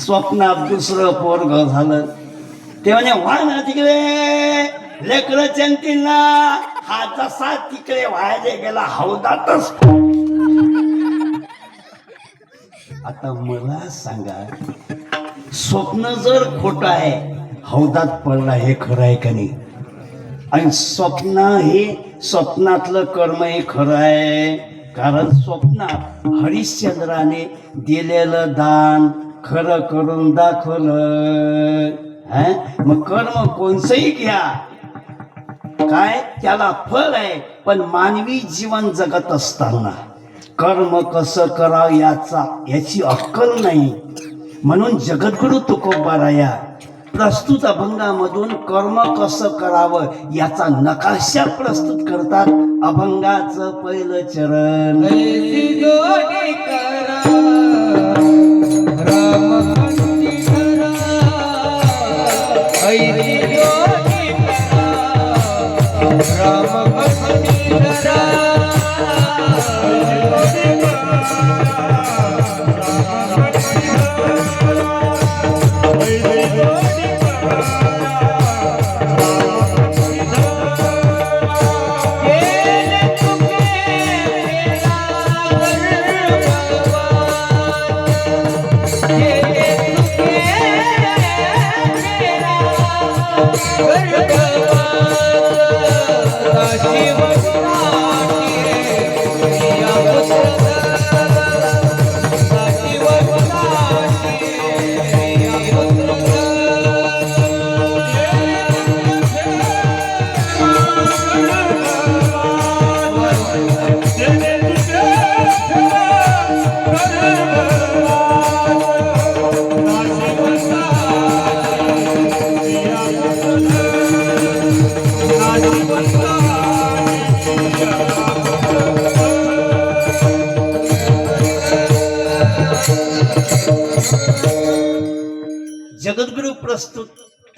स्वप्नात दुसरं पोरग झालं. ते म्हणे व्हा ना तिकडे लेकरं चेंतील ना. हा जसा तिकडे व्हायला गेला हौदातच. आता मला सांगा स्वप्न जर खोटं आहे हौदात पडला हे खरं आहे का नाही. आणि स्वप्नातलं कर्म हे खरं आहे. कारण स्वप्नात हरिश्चंद्राने दिलेलं दान खरं करून दाखवलं. मग कर्म कोणचंही घ्या काय त्याला फळ आहे. पण मानवी जीवन जगत असताना कर्म कसं करावं याची अक्कल नाही. म्हणून जगद्गुरु तुकोबाराया प्रस्तुत अभंगामधून कर्म कसं करावं याचा नकाशा प्रस्तुत करतात. अभंगाचं पहिलं चरण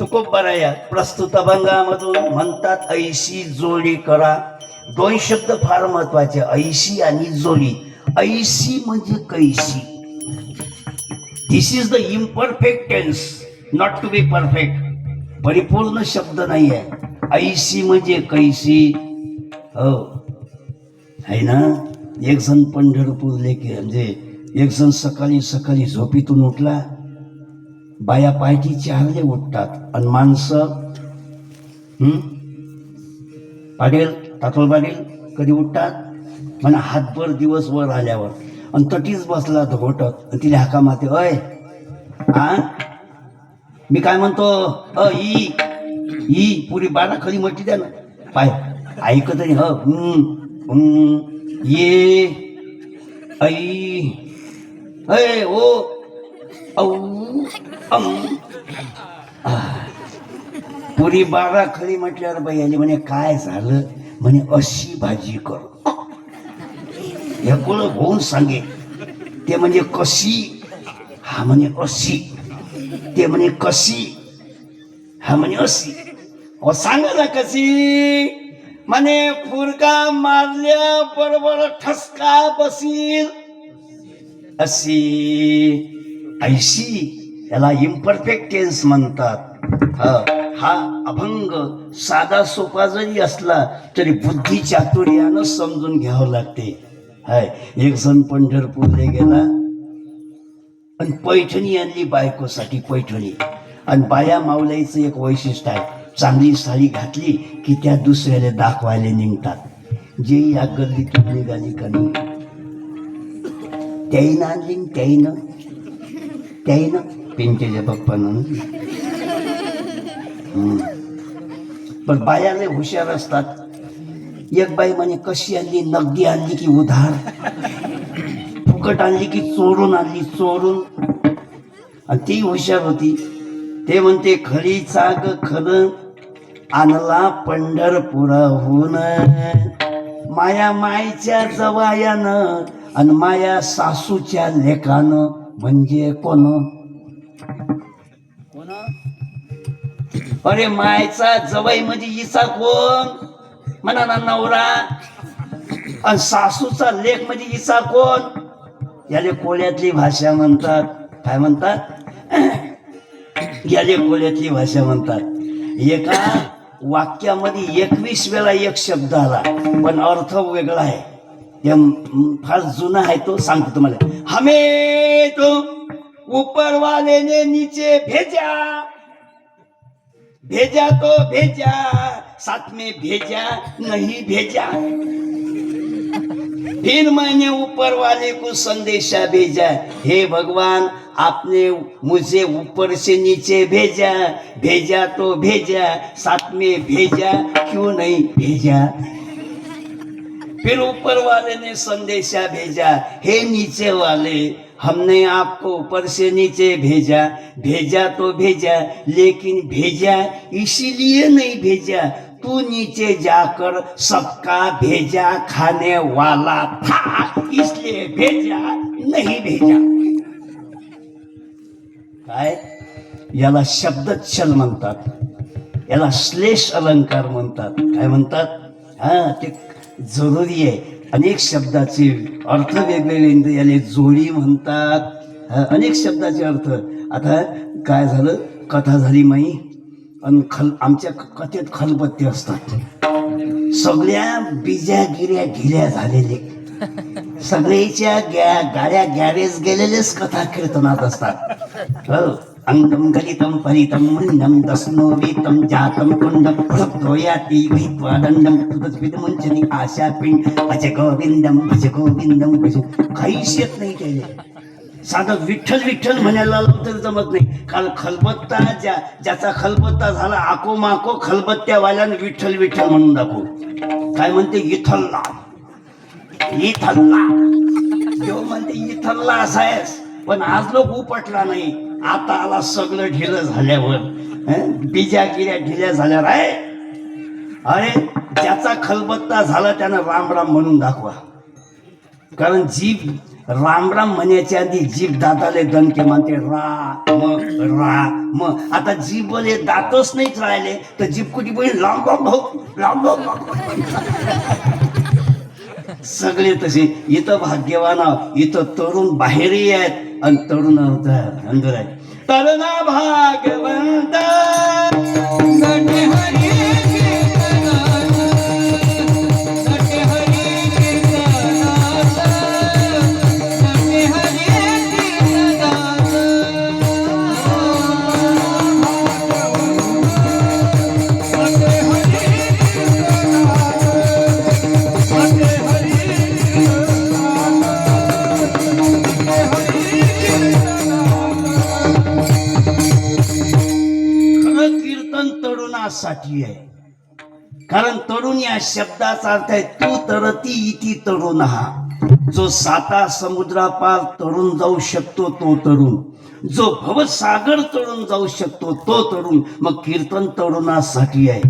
तुकोबराया प्रस्तुत अभंगामधून म्हणतात ऐशी जोडी करा. दोन शब्द फार महत्वाचे, ऐशी आणि जोडी. ऐशी म्हणजे कैशी. This is the imperfect tense, not to be perfect. परिपूर्ण शब्द नाही आहे. ऐशी म्हणजे कैशी. हो आहे ना. एक जण पंढरपूरले म्हणजे एक जण सकाळी सकाळी झोपीतून उठला. बाया पायटी चारले उठतात आणि माणसं पाडेल तातोळ पाडेल कधी उठतात म्हणा हातभर दिवस वर आल्यावर. आणि तटीच बसला घोटत आणि तिला हाका माते. अय हा मी काय म्हणतो, ई ई पुरी बारा खरी म्हटली द्या ना. पाय ऐकत नाही. ये ऐ अय ओ औ पुरी बारा खरी म्हटल्यावर बाई आली म्हणे काय झालं म्हणे अशी भाजी कर. हे कोण होऊन सांगे. ते म्हणजे कशी, हा म्हणे अशी. ते म्हणे कशी, हा म्हणे अशी. अहो सांगा ना कशी. म्हणे फुरका मारल्या बरोबर ठसका बसील अशी. ऐशी याला इम्परफेक्ट टेन्स म्हणतात. हा अभंग साधा सोपा जरी असला तरी बुद्धी चातुर्यानं समजून घ्यावं लागते. हाय एक जण पंढरपूरला गेला आणि पैठणी आणली बायकोसाठी. पैठणी आणि बाया मावल्याचं एक वैशिष्ट्य आहे, चांगली साडी घातली की त्या दुसऱ्याला दाखवायला निघतात. जे या गल्लीतून निघाली का नाही त्याईनं आणली. त्याईनं पिंटेच्या पप्पानं. पण बाया लय हुशार असतात. एक बाई म्हणे कशी आणली, नगदी आणली की उधार, फुकट आणली की चोरून आणली, चोरून. आणि ती हुशार होती. ते म्हणते खरीचा ग खरं आणला पंढरपुराहून, माया मायच्या जवायानं आणि माया सासूच्या लेकानं. म्हणजे कोण? अरे मायचा जवाई म्हणजे हिचा कोण म्हणा ना नवरा. आणि सासूचा लेक म्हणजे हिचा कोण. याले कोळ्यातली भाषा म्हणतात. काय म्हणतात? याले कोळ्यातली भाषा म्हणतात. एका वाक्यामध्ये 21 वेळा एक शब्द आला पण अर्थ वेगळा आहे. ते फार जुना आहे, तो सांगतो तुम्हाला. हमें तो ऊपर वाले ने नीचे भेजा, भेजा तो भेजा, साथ में भेजा नहीं भेजा. फिर मैंने ऊपर वाले को संदेशा भेजा, हे भगवान आपने मुझे ऊपर से नीचे भेजा, भेजा तो भेजा, साथ में भेजा क्यों नहीं भेजा. फिर ऊपर वाले ने संदेशा भेजा, हे नीचे वाले हमने आपको ऊपर से नीचे भेजा, भेजा तो भेजा लेकिन भेजा इसीलिए नहीं भेजा, तू नीचे जाकर सबका भेजा खाने वाला था इसलिए भेजा नहीं भेजा. काय याला शब्दच्छल म्हणतात, याला श्लेष अलंकार म्हणतात. काय म्हणतात? हा ते जरुरी आहे. अनेक शब्दाचे अर्थ वेगवेगळे, याला जोडी म्हणतात. अनेक शब्दाचे अर्थ. आता काय झालं, कथा झाली माई आणि आमच्या कथेत खलबत्ते असतात. सगळ्या बिजा गिऱ्या ढिल्या झालेले, सगळ्याच्या गाड्या गॅरेज गेलेलेच कथा कीर्तनात असतात. अंगम गलितम परितम मुंडम दस्नोवितम जातम कुंडम भक्तोयाति वहित्वा दंडम तुदस्विदमुंचनी आशा पिंड भज गोविंदम भज गोविंदम भज. काहीच येत नाही त्याला. साधं विठ्ठल विठ्ठल म्हणायला तर जमत नाही. काल खलबत्ता ज्याचा खलबत्ता झाला आको माको खलबत्त्यावाल्यानं विठ्ठल विठ्ठल म्हणून दाखवू. काय म्हणते? इथल्ला इथल्ला. तो म्हणते इथल्ला असायस. पण आज लोक उपटला नाही. आता आला सगळं ढिलं झाल्यावर, बिजा गिऱ्या ढिल्या झाल्यावर आहे. अरे ज्याचा खलबत्ता झाला त्यानं राम राम म्हणून दाखवा. कारण जीभ राम राम म्हणण्याच्या आधी जीभ दाताले दणके मानते रा म आता जीभले दातच नाहीच राहिले तर जीभ कुठे पण लांब लांब सगळे तसे. इथं भाग्यवान आहोत, इथं तरुण बाहेरही आहेत आणि तरुण अंदर आहेत. तरुणा भाग्यवंत नटे हरी कीर्तनात, नटे हरी कीर्तनात, नटे हरी कीर्तनात. खरं कीर्तन तरुणासाठी आहे. कारण तरुण या शब्दाचा अर्थ आहे तू तरती इति तरुण हा. जो साता समुद्रापार तरुण जाऊ शकतो तो तरुण, जो भवसागर तरुण जाऊ शकतो तो तरुण. मग कीर्तन तरुणासाठी आहे,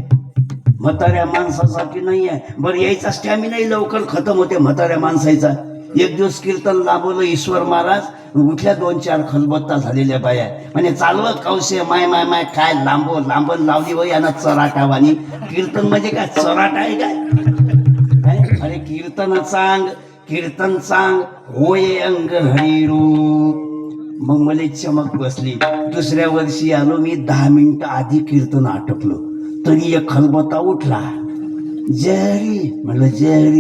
म्हाताऱ्या माणसासाठी नाही आहे. बरं यायचा स्टॅमिनाही लवकर खतम होते म्हाताऱ्या माणसाचा. एक दिवस कीर्तन लाभवलं ईश्वर महाराज, उठल्या 2-4 खलबत्ता झालेल्या बाया म्हणजे चालवं कौशे माय माय माय काय लांबन लावली व यानं चराटावानी. कीर्तन म्हणजे काय चराट आहे काय? अरे कीर्तन सांग होय अंग हरिरूप. मग मला चमक बसली. दुसऱ्या वर्षी आलो मी, 10 मिनिटं आधी कीर्तन आटपलो तरी एक खलबत्ता उठला. जय म्हणलं जय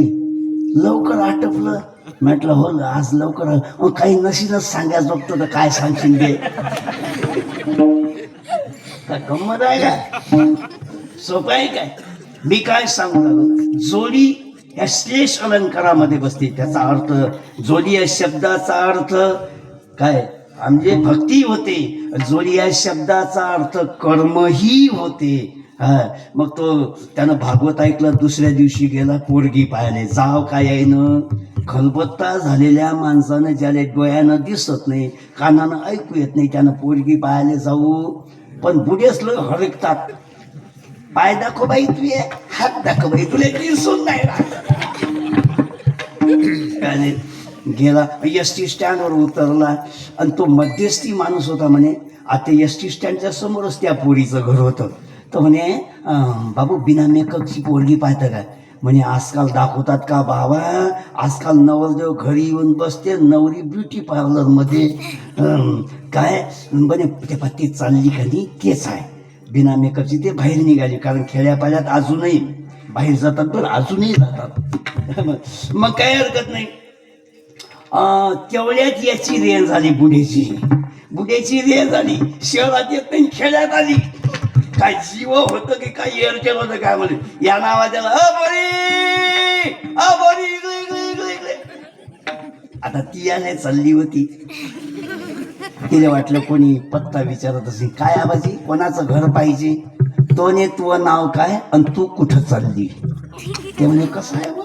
लवकर आटपलं. म्हटलं हो आज लवकर काही नशीनच सांगायचं बघतो तर काय सांगशील बे. काय गंमत आहे का? सोपं आहे काय? मी काय सांगू लागलो, जोडी या श्लेष अलंकारामध्ये बसते. त्याचा अर्थ जोडी या शब्दाचा अर्थ काय म्हणजे भक्ती होते. जोडी या शब्दाचा अर्थ कर्मही होते. मग तो त्यानं भागवत ऐकलं, दुसऱ्या दिवशी गेला पोरगी पाहायला. जाव काय आहे न खलबत्ता झालेल्या माणसानं ज्याला डोळ्यानं दिसत नाही कानानं ऐकू येत नाही त्यानं पोरगी पाहायला जाऊ. पण बुडेच लोक हरकतात. पाय दाखव बाई तू, हात दाखव बाई तुला दिसून नाही गेला. ST स्टँडवर उतरला आणि तो मध्यस्थी माणूस होता म्हणे. आता ST स्टँडच्या समोरच त्या पोरीचं घर होतं. तर म्हणे बाबू बिना मेकअपची पोरगी पाहतं का? म्हणे आजकाल दाखवतात का बाबा, आजकाल नवरदेव घरी येऊन बसते, नवरी ब्युटी पार्लरमध्ये काय म्हणे ते पत्ती चालली का नाही तेच आहे बिना मेकअपची. ते बाहेर निघाली कारण खेड्यापाड्यात अजूनही बाहेर जातात बरं, अजूनही जातात. मग काय हरकत नाही. तेवढ्यात याची रेंज झाली बुड्याची रेंज झाली. शहरात येत नाही खेड्यात आली. काय जीव होतं की काय एअरटेल होतं काय म्हणे या नावाच्याला इकडे. आता ती याने चालली होती. तिला वाटलं कोणी पत्ता विचारत असेल, काय आबाजी कोणाचं घर पाहिजे. तो ने तुझं नाव काय आणि तू कुठं चालली. ते म्हणे कसं आहे बा.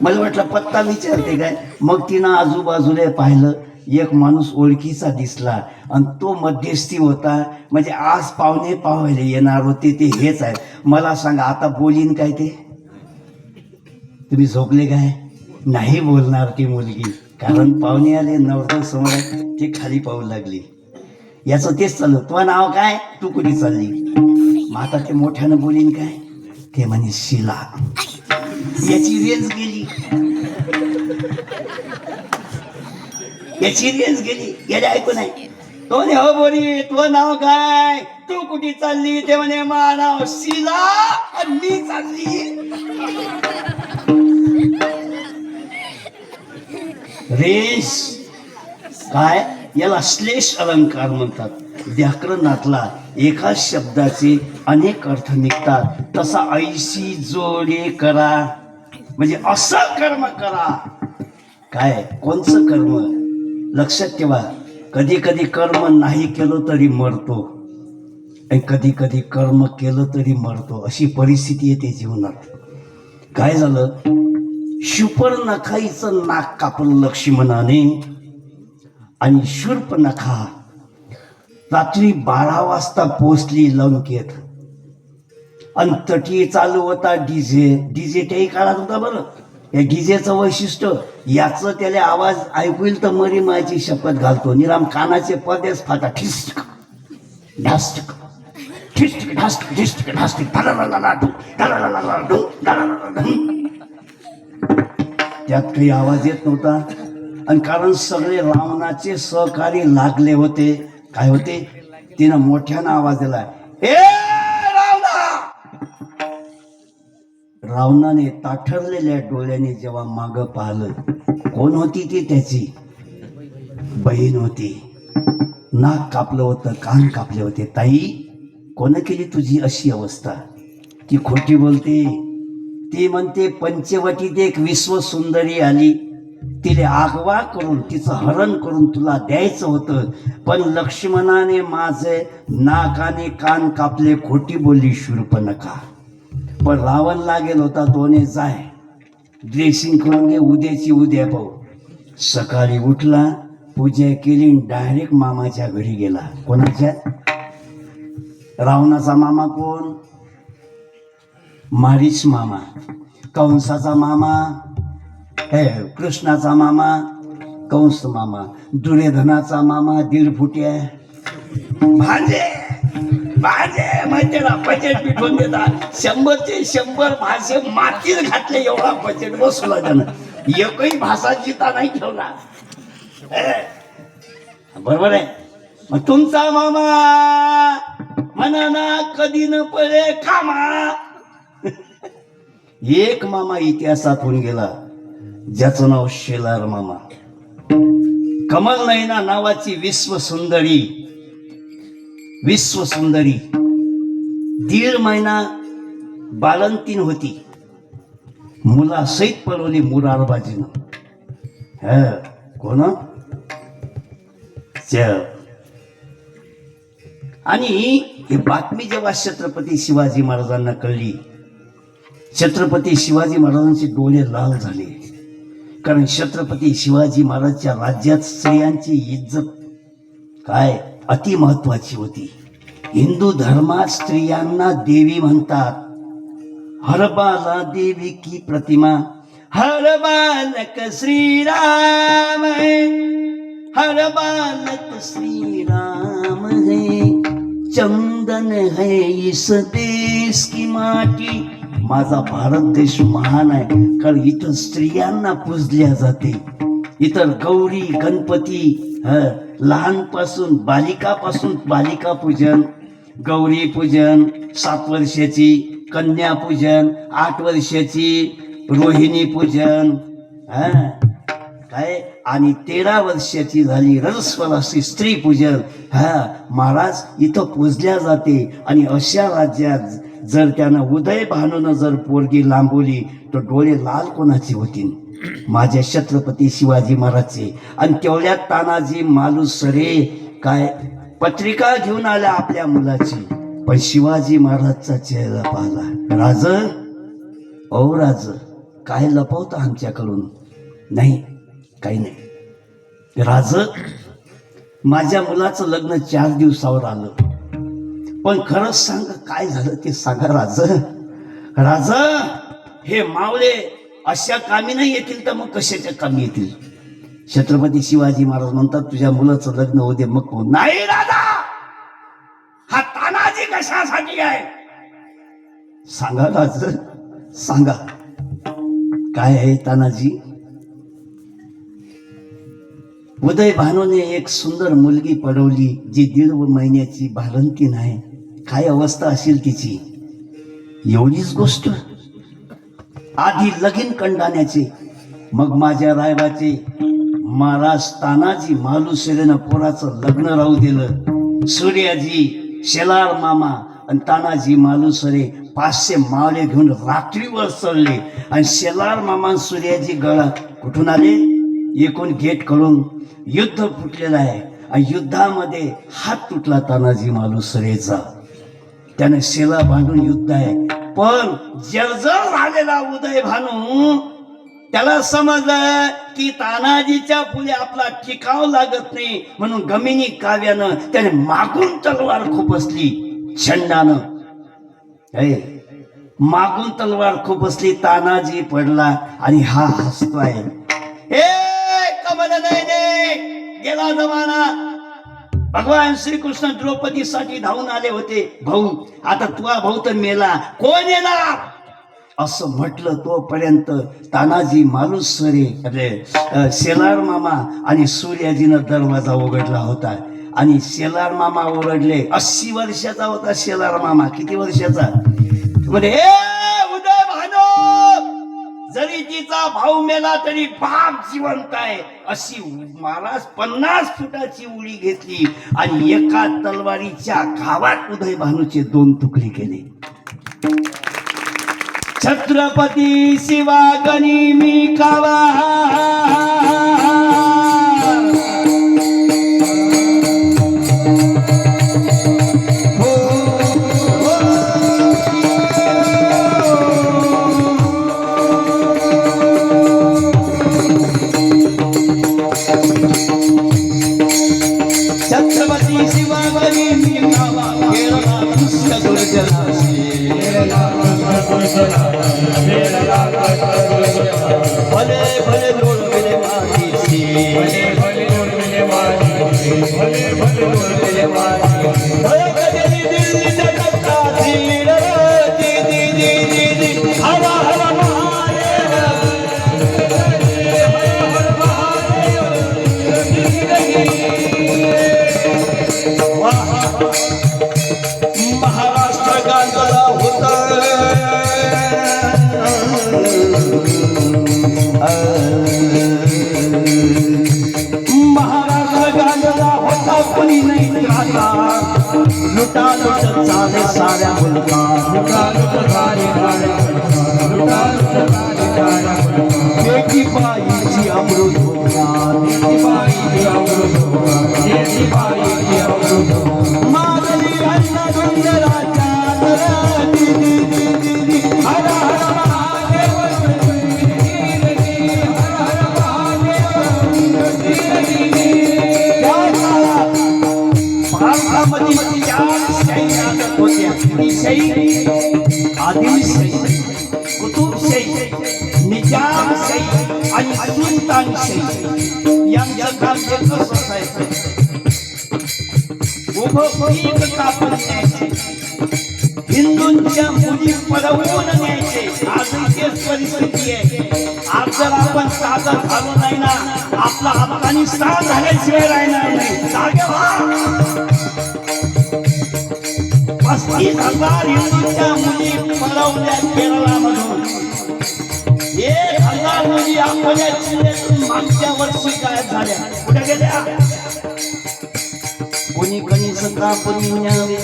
मला वाटलं पत्ता विचारते काय. मग तिनं आजूबाजूला पाहिलं, एक माणूस ओळखीचा दिसला आणि तो मध्यस्थी होता. म्हणजे आज पाहुणे पाहायला येणार होते ते हेच आहे. मला सांगा आता बोलीन काय ते. तुम्ही झोपले काय? नाही बोलणार ती मुलगी, कारण पाहुणे आले नवरदेव समोर ते खाली पाहू लागली. याचं तेच चालू, तुझं नाव काय, तू कुठे चालली. मग आता ते मोठ्यानं बोलीन काय. ते म्हणे शिला. याची रेंज गेली, गेली ऐकू नाही. तो म्हणे हो बोरी तुझं नाव काय, तू कुठे चालली. ते म्हणे मा नाव शिला आणि मी चालली. रेस काय याला श्लेष अलंकार म्हणतात. व्याकरणातला एका शब्दाचे अनेक अर्थ निघतात. तसा ऐशी जोडे करा म्हणजे असं कर्म करा. काय कोणचं कर्म लक्षात ठेवा. कधी कधी कर्म नाही केलं तरी मरतो आणि कधी कधी कर्म केलं तरी मरतो. अशी परिस्थिती येते जीवनात. काय झालं, शूर्पणखाचं नाक कापलं लक्ष्मणाने आणि शूर्पणखा रात्री 12 वाजता पोचली लंकेत. आणि तटी चालू होता डीजे. काही काळात होता बरं. या गिजेचं वैशिष्ट्य याचं त्याला आवाज ऐकू येईल तर मरी मायची शपथ घालतो. निराम कानाचे पदेच फाटा ठिस्टक ढास्टक ठिस्टक ढास्टक ठिस्टक ढास्टक धलालाला ढुं, धलालाला ढुं, धलालाला ढुं. त्यात काही आवाज येत नव्हता. आणि कारण सगळे रावणाचे सहकारी लागले होते. काय होते? तिनं मोठ्यानं आवाज दिला, ए रावणा. रावणाने ताठरलेल्या डोळ्याने जेव्हा मागं पाहिलं, कोण होती ती? त्याची बहीण होती. नाक कापलं होतं, कान कापले होते. ताई, कोण केली तुझी अशी अवस्था? ती खोटी बोलते. ती म्हणते पंचवटीत एक विश्वसुंदरी आली, तिने आगवा करून तिचं हरण करून तुला द्यायचं होतं, पण लक्ष्मणाने माझे नाक आणि कान कापले. खोटी बोलली शूर्पणखा. पण रावण लागेल होता, तोने जाय ड्रेसिंग करून घे, उद्याची उद्या पाहू. सकाळी उठला, पूजा केली, डायरेक्ट मामाच्या घरी गेला. कोणाच्या? रावणाचा मामा कोण? मारीच मामा. कंसाचा मामा हे कृष्णाचा मामा कंस मामा. दुर्योधनाचा मामा 1.5 फुट्या. भांजे भांजे माहिती ना, बजेट पिठवून देतात. 100चे 100 भाषे मातीत घातले, एवढा बजेट बसवला त्यानं. एकही भाषा जिता नाही ठेवला. बरोबर आहे. मग तुमचा मामा म्हणा ना, कधी न पडे कामा. एक मामा इतिहासात होऊन गेला, ज्याचं नाव शेलार मामा. कमल नयना नावाची विश्वसुंदरी 1.5 महिना बाळंतीण होती. मुलासहित पळवली मुरारबाजीनं. कोण? आणि ही बातमी जेव्हा छत्रपती शिवाजी महाराजांना कळली, छत्रपती शिवाजी महाराजांचे डोळे लाल झाले. कारण छत्रपती शिवाजी महाराजच्या राज्यात स्त्रियांची इज्जत काय अति महत्वाची होती. हिंदू धर्मात स्त्रियांना देवी म्हणतात. हर बाला देवी की प्रतिमा, हर बालक श्रीराम है, हर बालक श्रीराम है, चंदन है इस देश की माटी. माझा भारत देश महान आहे, कारण इथं स्त्रियांना पूजल्या जाते. इतर गौरी गणपती लहानपासून बालिकापासून बालिका पूजन, गौरी पूजन, 7 वर्षाची कन्या पूजन, 8 वर्षाची रोहिणी पूजन, काय आणि 13 वर्षाची झाली रजस्वलासी स्त्री पूजन. महाराज इथं पूजल्या जाते. आणि अशा राज्यात जर त्यानं उदय भानून जर पोरगी लांबवली तर डोळे लाल कोणाचे होतील? माझ्या छत्रपती शिवाजी महाराजचे. आणि तेवढ्यात तानाजी मालुसरे काय पत्रिका घेऊन आल्या आपल्या मुलाची. पण शिवाजी महाराजचा चेहरा पाहिला. राज, ओ राज, काय लपवतं आमच्याकडून? नाही, काही नाही. राज, माझ्या मुलाचं लग्न 4 दिवसावर आलं, पण खरंच सांग काय झालं ते सांगा राज. राज, हे मावळे अशा कामी नाही येतील तर मग कशाच्या कामी येतील? छत्रपती शिवाजी महाराज म्हणतात, तुझ्या मुलाचं लग्न होते मग कोण? नाही राजा, हा तानाजी कशासाठी आहे? सांगा राज, सांगा काय आहे तानाजी? उदय भानूने एक सुंदर मुलगी पडवली, जी 1.5 महिन्याची बाळंतीण आहे. काय अवस्था असेल तिची? एवढीच गोष्ट. आधी लगीन कंडाण्याचे, मग माझ्या रायबाचे महाराज तानाजी मालुसरेनं पोराचं लग्न राहू दिलं. सूर्याजी, शेलार मामा आणि तानाजी मालुसरे 500 मावळे घेऊन रात्रीवर चढले. आणि शेलार मामा सूर्याजी गळा कुठून आले? एकूण गेट कडून. युद्ध फुटलेलं आहे आणि युद्धामध्ये हात तुटला तानाजी मालुसरेचा. त्याने शेला बांधून युद्ध आहे. पण जर्जर झालेला उदय भानू त्याला समजलं की तानाजीच्या पुढे आपला टिकाव लागत नाही, म्हणून गमिनी काव्यानं त्याने मागून तलवार खुपसली छंडानं. मागून तलवार खुपसली, तानाजी पडला आणि हा हसतोय. ए कमल नयने, गेला जमाना. भगवान श्रीकृष्ण द्रौपदीसाठी धावून आले होते. भाऊ, आता तुझा भाऊ तर मेला, कोण येणार असं म्हटलं. तोपर्यंत तानाजी मालुसरे शेलार मामा आणि सूर्याजीनं दरवाजा उघडला होता. आणि शेलार मामा ओरडले. 80 वर्षाचा होता शेलार मामा. किती वर्षाचा? म्हणजे उदय भानो, जरी तिचा भाऊ मेला तरी बाप जिवंत आहे. अशी महाराज 50 फुटाची उडी घेतली आणि एका तलवारीच्या घावात उदय भानूचे 2 तुकडे केले. छत्रपती शिवागणी मी कावा, छत्रपती शिवागणी मी कावा, केरळा दुष्य दुर्जनाशी, भले भले डोळविले माझी, भले भले डोळविले माझी, भले भले डोळविले माझी. हवा हवा महादेव, महाराष्ट्र गाजला होता. महाराष्ट्र गाजला होता, कोणी नाही राहता. लुटा लुट चाले साऱ्या मुलगा, लुटा लुट झाले लुटा लुट झाले. बेटी बाईची अमृत होता, बेटी बाईची अमृत होता, बेटी बाईची अमृत होता. मागली अण्णा सुंदराच्या हर हर महादेव, भारतामध्ये 4 शाही आदत होत्या. शाही, आदिलशाही, कुतुबशाही, निजामशाही आणि सुलतानशाही. यांचं काम एकच असायचं, उभं पीक कापून न्यायचे, हिंदूंच्या मुली पळवून न्यायचे. आजही तेच परिस्थिती आहे. आज जर आपण साधं झालो नाही ना, आपला अफगाणिस्तान झाल्याशिवाय राहणार नाही. जागे व्हा. 35,000 हिंदूंच्या मुली पळवल्या केरळामधून. 1,000 मुली आपल्या जिल्ह्यातून मागच्या वर्षी गायब झाल्या. कुठे गेल्या? कोणी कणीस कापून न्यावे,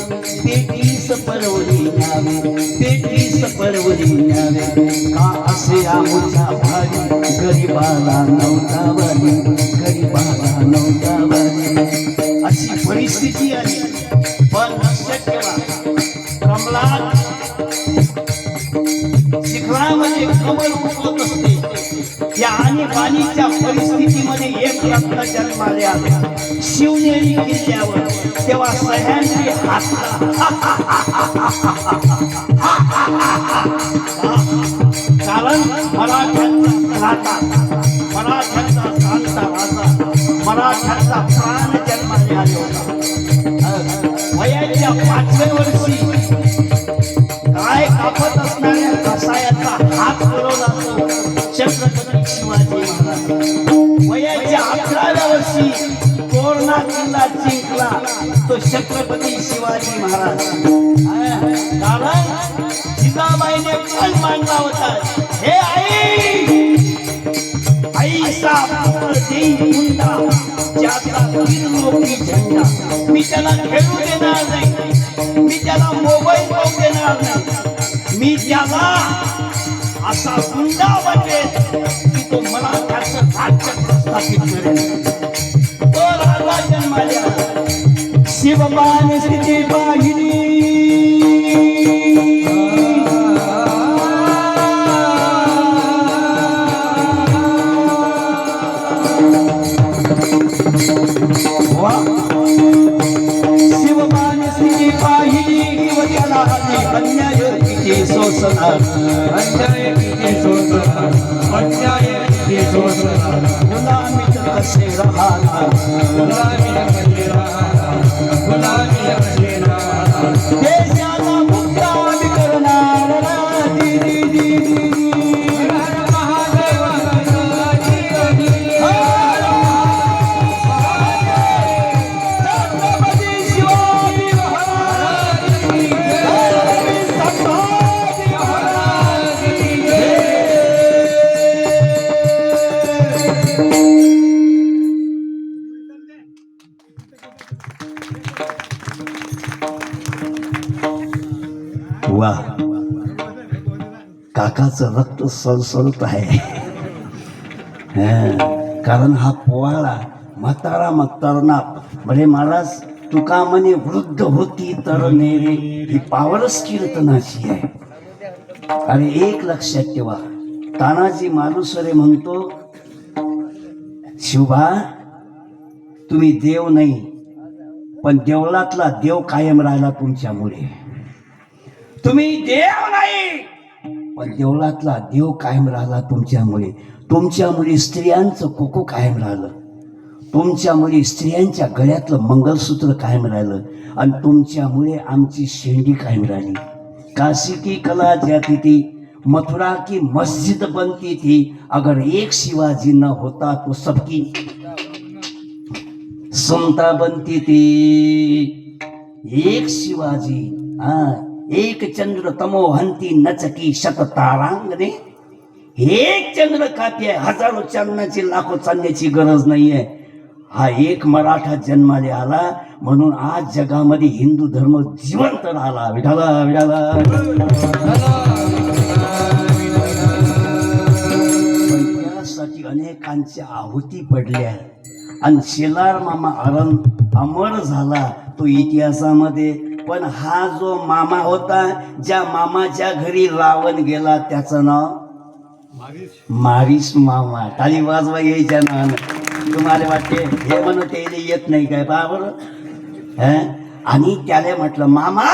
पेटीस परवली न्यावे, पेटीस परवली न्यावे. का असे आमच्या भारी, गरीबाला नव्हता वाली, गरीबाला नव्हता वाली. अशी परिस्थिती आली. पण लक्षात ठेवा, कमलात शिखरामध्ये कमल उगवत असते. या आणीबाणीच्या परिस्थितीमध्ये एक रत्न जन्माला आला शिवनेरी किल्ल्यावर. तेव्हा सह्यांची कारण मराठ्यांचा राजा, मराठ्यांचा शांत राजा, मराठ्यांचा प्राण जन्माला आले होता. वयाच्या 5व्या वर्षी काय कापत असणाऱ्या कसायाचा हात पुरवला तो छत्रपती शिवाजी महाराज. वयाच्या 11व्या वर्षी तोरणा किल्ला जिंकला तो छत्रपती शिवाजी महाराज. कारण जिजाबाईने कल मांडला होता, हे आई, आईचा पुत्र देई हुंडा, ज्याचा तिरलोकी झेंडा. मी त्याला खेळू देणार नाही, मी त्याला मोबाईल पाहू देणार नाही. मी त्याला असा हुंडा वाटेल की तो मला त्याचं राज्य प्रस्थापित करेल. तो राजा जन्माला. शिवबाने स्थिती पाहिली, शिवबाने स्थिती पाहिली. देशाला आधी अन्याय किती सोसणार, अन्याय किती सोसणार, अन्याय किती सोसणार, गुलामीत कसे राहणार, गुलामी कशी राहणार, गुलामी कशी राहणार, देशाला मुक्त आम्ही करणार. दी दी दी दी दी. हर हर महादेव गणपती गणी. छत्रपती शिवाजी महाराज की जय. संभाजी महाराज की जय. वा, काकाचं रक्त सळसळत आहे. कारण हा पोवाडा म्हातारा म्हातारना बरे महाराज तुका म्हणे वृद्ध होती तर नेरे, ही पावरच कीर्तनाची आहे. आणि एक लक्षात ठेवा, तानाजी मालुसरे म्हणतो, शिवबा तुम्ही देव नाही पण देवळातला देव कायम राहिला तुमच्यामुळे. तुम्ही देव नाही पण देवळातला देव कायम राहिला तुमच्यामुळे. तुमच्यामुळे स्त्रियांचं कोको कायम राहिलं, तुमच्यामुळे स्त्रियांच्या गळ्यातलं मंगलसूत्र कायम राहिलं, आणि तुमच्यामुळे आमची शेंडी कायम राहिली. काशी की कला जाती थी, मथुरा की मस्जिद बनती थी, अगर एक शिवाजी न होता तो सबकी समता बनती थी. एक शिवाजी, एक चंद्र तमो हंती नचकी शत तारांगणे. एक चंद्र कापी आहे, हजारो चांदण्याची लाखो चांदण्याची गरज नाहीये. हा एक मराठा जन्माला आला म्हणून आज जगामध्ये हिंदू धर्म जिवंत राहिला. विठाला विठाला. पण त्यासाठी अनेकांच्या आहुती पडल्या आणि शेलार मामा अमर झाला तो इतिहासामध्ये. पण हा जो मामा होता, ज्या मामाच्या घरी रावण गेला, त्याचं नाव मारीस मामा. टाळी वाजवा यायच्या ना. तुम्हाला वाटते हे म्हणत येत नाही काय, पहा बरं. आणि त्याला म्हटलं, मामा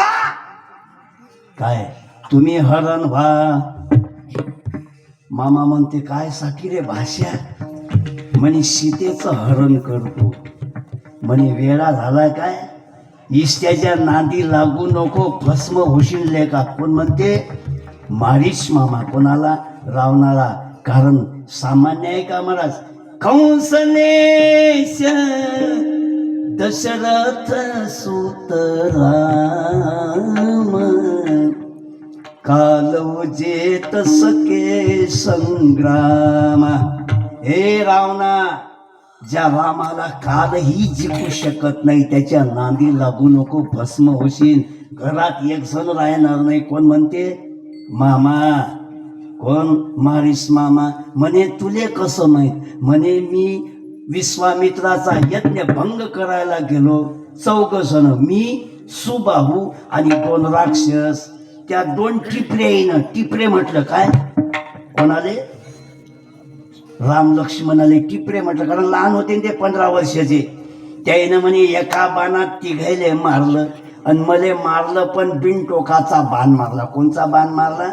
काय तुम्ही हरण व्हा. मामा म्हणते, काय साठी रे भाषा. म्हणे सीतेचं हरण करतो. म्हणे वेळा झाला काय, इष्ट्याच्या नादी लागू नको, भस्म होशील लेका. कोण म्हणते, मारीच मामा. कोणाला, रावणाला. कारण सामान्य आहे का महाराज. कंसनेश दशरथ सुत राम, कालौजेत सके संग्राम. हे रावणा, ज्या रामाला कालही जिंकू शकत नाही, त्याच्या नांदी लागू नको, भस्म होशील. घरात एक जण राहणार नाही. कोण म्हणते, मामा. कोण, मारीस मामा. म्हणे तुले कसं माहीत. म्हणे मी विश्वामित्राचा यज्ञ भंग करायला गेलो, 4 जण, मी, सुबाहू आणि 2 राक्षस. त्या 2 टिपरे येईन. टिपरे म्हटलं काय, कोणाले, राम लक्ष्मणाले टिपरे म्हटलं, कारण लहान होते ते 15 वर्षाचे. त्याईनं म्हणे एका बाणात तिघायले मारलं, आणि मले मारलं पण बिनटोकाचा बाण मारला. कोणचा बाण मारला,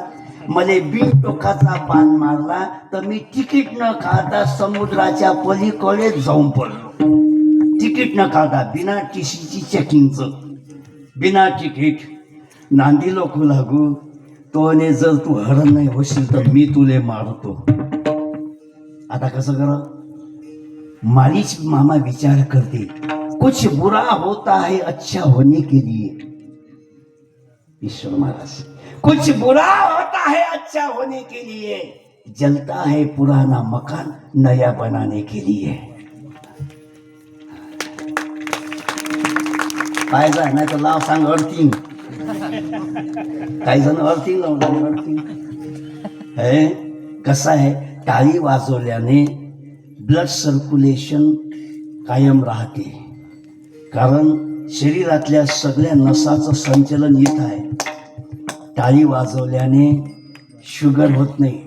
मले बिनटोकाचा बाण मारला. तर मी तिकीट न काढता समुद्राच्या पलीकडे जाऊन पडलो. तिकीट न काढता, बिना टीसीची चेकिंगचं, बिना तिकीट. नांदी लोक लागू तोने, जर तू हरण नाही होशील तर मी तुले मारतो. आता कसं करा. मारीच मामा विचार करते, कुछ बुरा होता है अच्छा होने के लिए. ईश्वर महाराज, कुछ बुरा होता है अच्छा होने के लिए, जलता है पुराना मकान नया बनाने के लिए. पाहिजे नाही तर लाव सांग अर्थिंग. काही जण अर्थिंग लावणार. अर्थिंग हे कसं आहे, टाळी वाजवल्याने ब्लड सर्क्युलेशन कायम राहते. कारण शरीरातल्या सगळ्या नसाचं संचलन इथं आहे. टाळी वाजवल्याने शुगर होत नाही.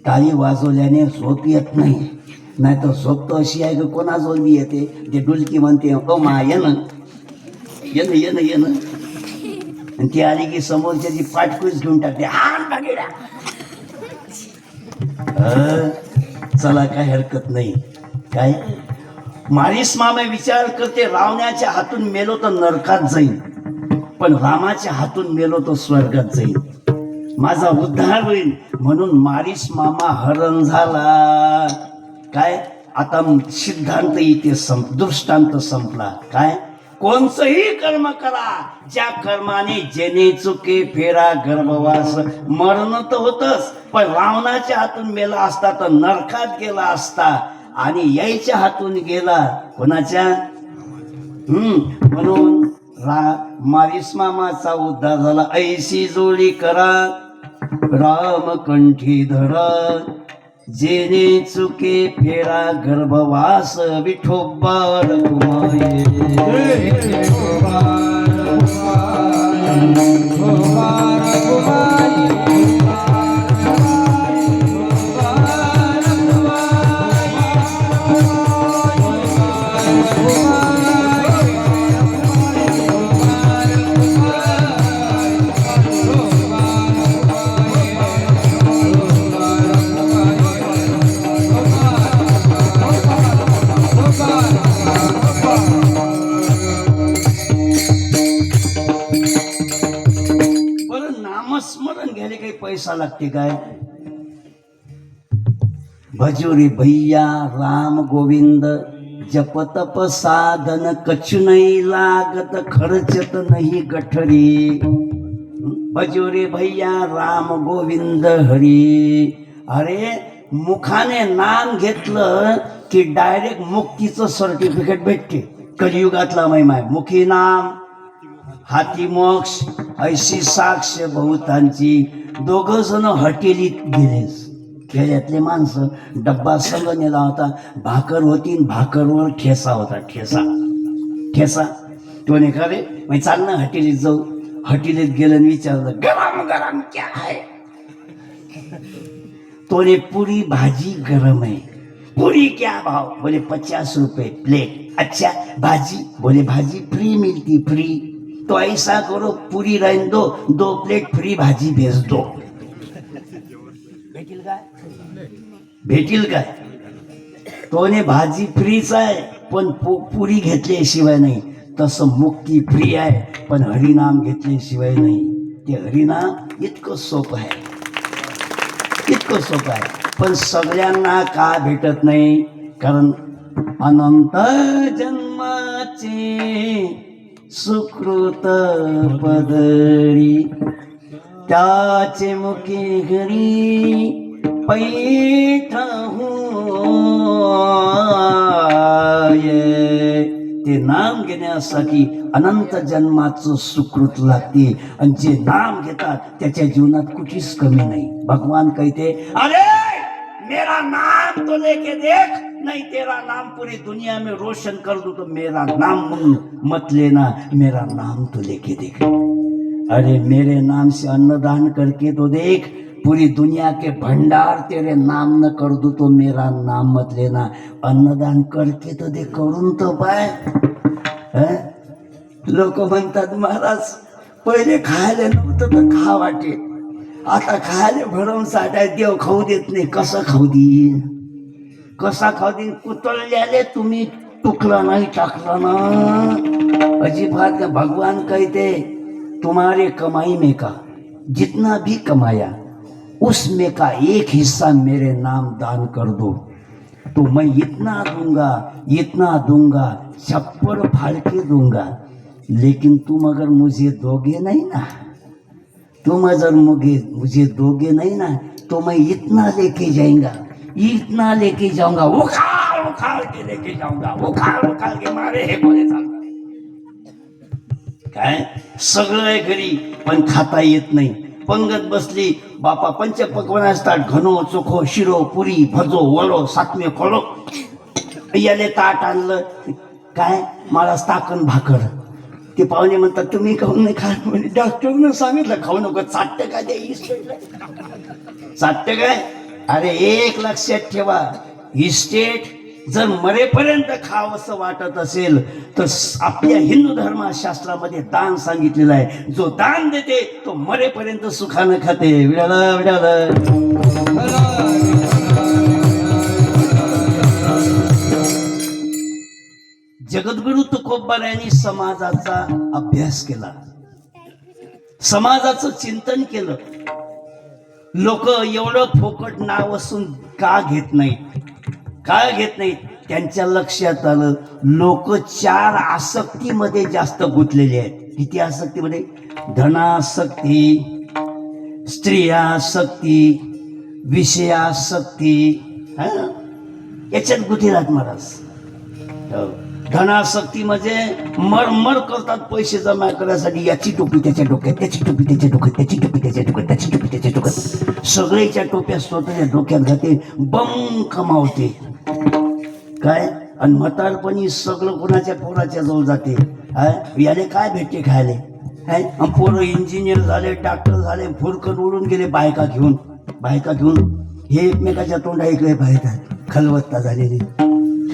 टाळी वाजवल्याने झोप येत नाही. नाही तर झोप तर अशी आहे की कोणा जोडली येते. ते डुलकी म्हणते, ओ मा येणं येणं येणं येणं. आणि ती आली की समोरच्याची पाठकूच घेऊन टाकते, हाण टाकेला. चला काय हरकत नाही. काय मारिस मामा विचार करते, रावणाच्या हातून मेलो तर नरकात जाईन, पण रामाच्या हातून मेलो तर स्वर्गात जाईन, माझा उद्धार होईल. म्हणून मारिस मामा हरण झाला. काय आता सिद्धांत इथे दृष्टांत संपला. काय कोणचंही कर्म करा, ज्या कर्माने जेणे चुके फेरा गर्भवास, मरण तर होतच, पण रावणाच्या हातून मेला असता तर नरकात गेला असता, आणि यायच्या हातून गेला कोणाच्या. म्हणून मारिस मामाचा उद्धार झाला. ऐशी जोडी करा राम कंठी धरा, जेणे चुके फेरा गर्भवास, विठोबा रखुमाई. नामस्मरण घ्यायला काही पैसा लागते काय. भजोरी भैया राम गोविंद, जप तप साधन कछु नाही लागत, खर्चत नाही गठरी. भजोरे भैया राम गोविंद हरी. अरे मुखाने नाम घेतलं की डायरेक्ट मुक्तीचं सर्टिफिकेट भेटते. कलियुगातला महिमा आहे मुखी नाम हाती मोक्ष, ऐशी साक्ष बहुतांची. दोघ जण हॉटेलीत गेलेच, खेड्यातले माणसं. डब्बा संग नेला होता, भाकर होती, भाकरवर ठेसा होता. ठेसा तो का रे, मग चाल ना हॉटेलीत जाऊ. हॉटेलीत गेलं आणि विचारलं, गरम गरम क्या है. तोने पुरी भाजी गरम है. पूरी क्या भाव, बोले 50 रुपए प्लेट. अच्छा भाजी, बोले भाजी फ्री मिलती फ्री. तो ऐसा करो पूरी रहने दो, 2 प्लेट फ्री भाजी भेज दो. भेटील काय. तोने भाजी फ्रीच आहे पण पुरी घेतल्याशिवाय नाही. तसं मुक्ती फ्री आहे पण हरिनाम घेतल्याशिवाय नाही. ते हरिनाम इतकं सोपं आहे, इतकं सोपं आहे, पण सगळ्यांना का भेटत नाही. कारण अनंत जन्माचे सुकृत पदरी, त्याचे मुखे घरी पैठाहूये. ते नाम घेण्यासाठी अनंत जन्माचं सुकृत लागते. आणि जे नाम घेतात त्याच्या जीवनात कुठेच कमी नाही. भगवान कहते, अरे मेरा नाम तो लेके देख, नहीं तेरा नाम पूरी दुनिया में रोशन कर दूं तो मेरा नाम मत लेना, मेरा नाम तो लेके देख. अरे मेरे नाम से अन्नदान करके तो देख, पूरी दुनिया के भंडार तेरे नाम न कर दूं तो मेरा नाम मत लेना. अन्नदान करके तो देख, करून तो पाय. लोक म्हणतात महाराज पहिले खायला नव्हतं तर खा वाटे, आता खायला भरमसाठ आहे, देव खाऊ देत नाही. कसं खाऊ देईन, कसा खाऊ देईन. कुतळल्याले तुम्ही टुकला नाही टाकला ना अजिबात का. भगवान कहते तुम्हारे कमाई में का जितना भी कमाया उसमें का एक हिस्सा मेरे नाम दान कर दो तो मैं इतना दूंगा छप्पर फाड़ के दूंगा. लेकिन तुम अगर मुझे दोगे नहीं ना, तुम अगर मुझे दोगे नहीं ना तो मैं इतना लेके जाऊंगा, उखाड़ के लेके जाऊंगा, उखाड़ के मारे हे कोणी चालतात. काय सगळं आहे घरी पण खाता येत नाही. पंगत बसली, बापा पंचपक्वान असतात, घनो चोखो शिरो पुरी भजो वडो सातमे खोलो. याले ताट आणलं, काय मला ताकण भाकर. ते पाहुणे म्हणतात तुम्ही खाऊन नाही खा. म्हणजे डॉक्टरनं सांगितलं खाऊ नको. चाटतं काय ते चाटतं काय. अरे एक लक्षात ठेवा, इस्टेट जर मरेपर्यंत खावंसं वाटत असेल तर आपल्या हिंदू धर्मशास्त्रामध्ये दान सांगितलेलं आहे. जो दान देते तो मरेपर्यंत सुखानं खाते. विडाला विडाला. जगद्गुरु तुकोबा यांनी समाजाचा अभ्यास केला, समाजाचं चिंतन केलं. लोक एवढं फोकट नाव असून का घेत नाहीत, का घेत नाहीत? त्यांच्या लक्षात आलं लोक 4 आसक्तीमध्ये जास्त गुंतलेले आहेत. किती आसक्तीमध्ये? धनासक्ती, स्त्रियासक्ती, विषयासक्ती, याच्यात गुंतलेला महाराज. धनासक्ती म्हणजे मरमर करतात पैसे जमा करण्यासाठी. याची टोपी त्याच्या डोक्यात, त्याची टोपी त्याच्या डोक्यात, त्याची टोपी त्याच्या डोक्यात, त्याची टोपी त्याच्या डोक्यात, सगळ्याच्या टोप्या स्वतःच्या डोक्यात घाते, बम कमावते. काय? आणि म्हातारपणी सगळं कोणाच्या पोराच्या जवळ जाते. याले काय भेटते खायले? पोरं इंजिनियर झाले, डॉक्टर झाले, फुरकत उडून गेले बायका घेऊन. हे एकमेकाच्या तोंडा इकडे पाहतात, खलबत्ता झालेले.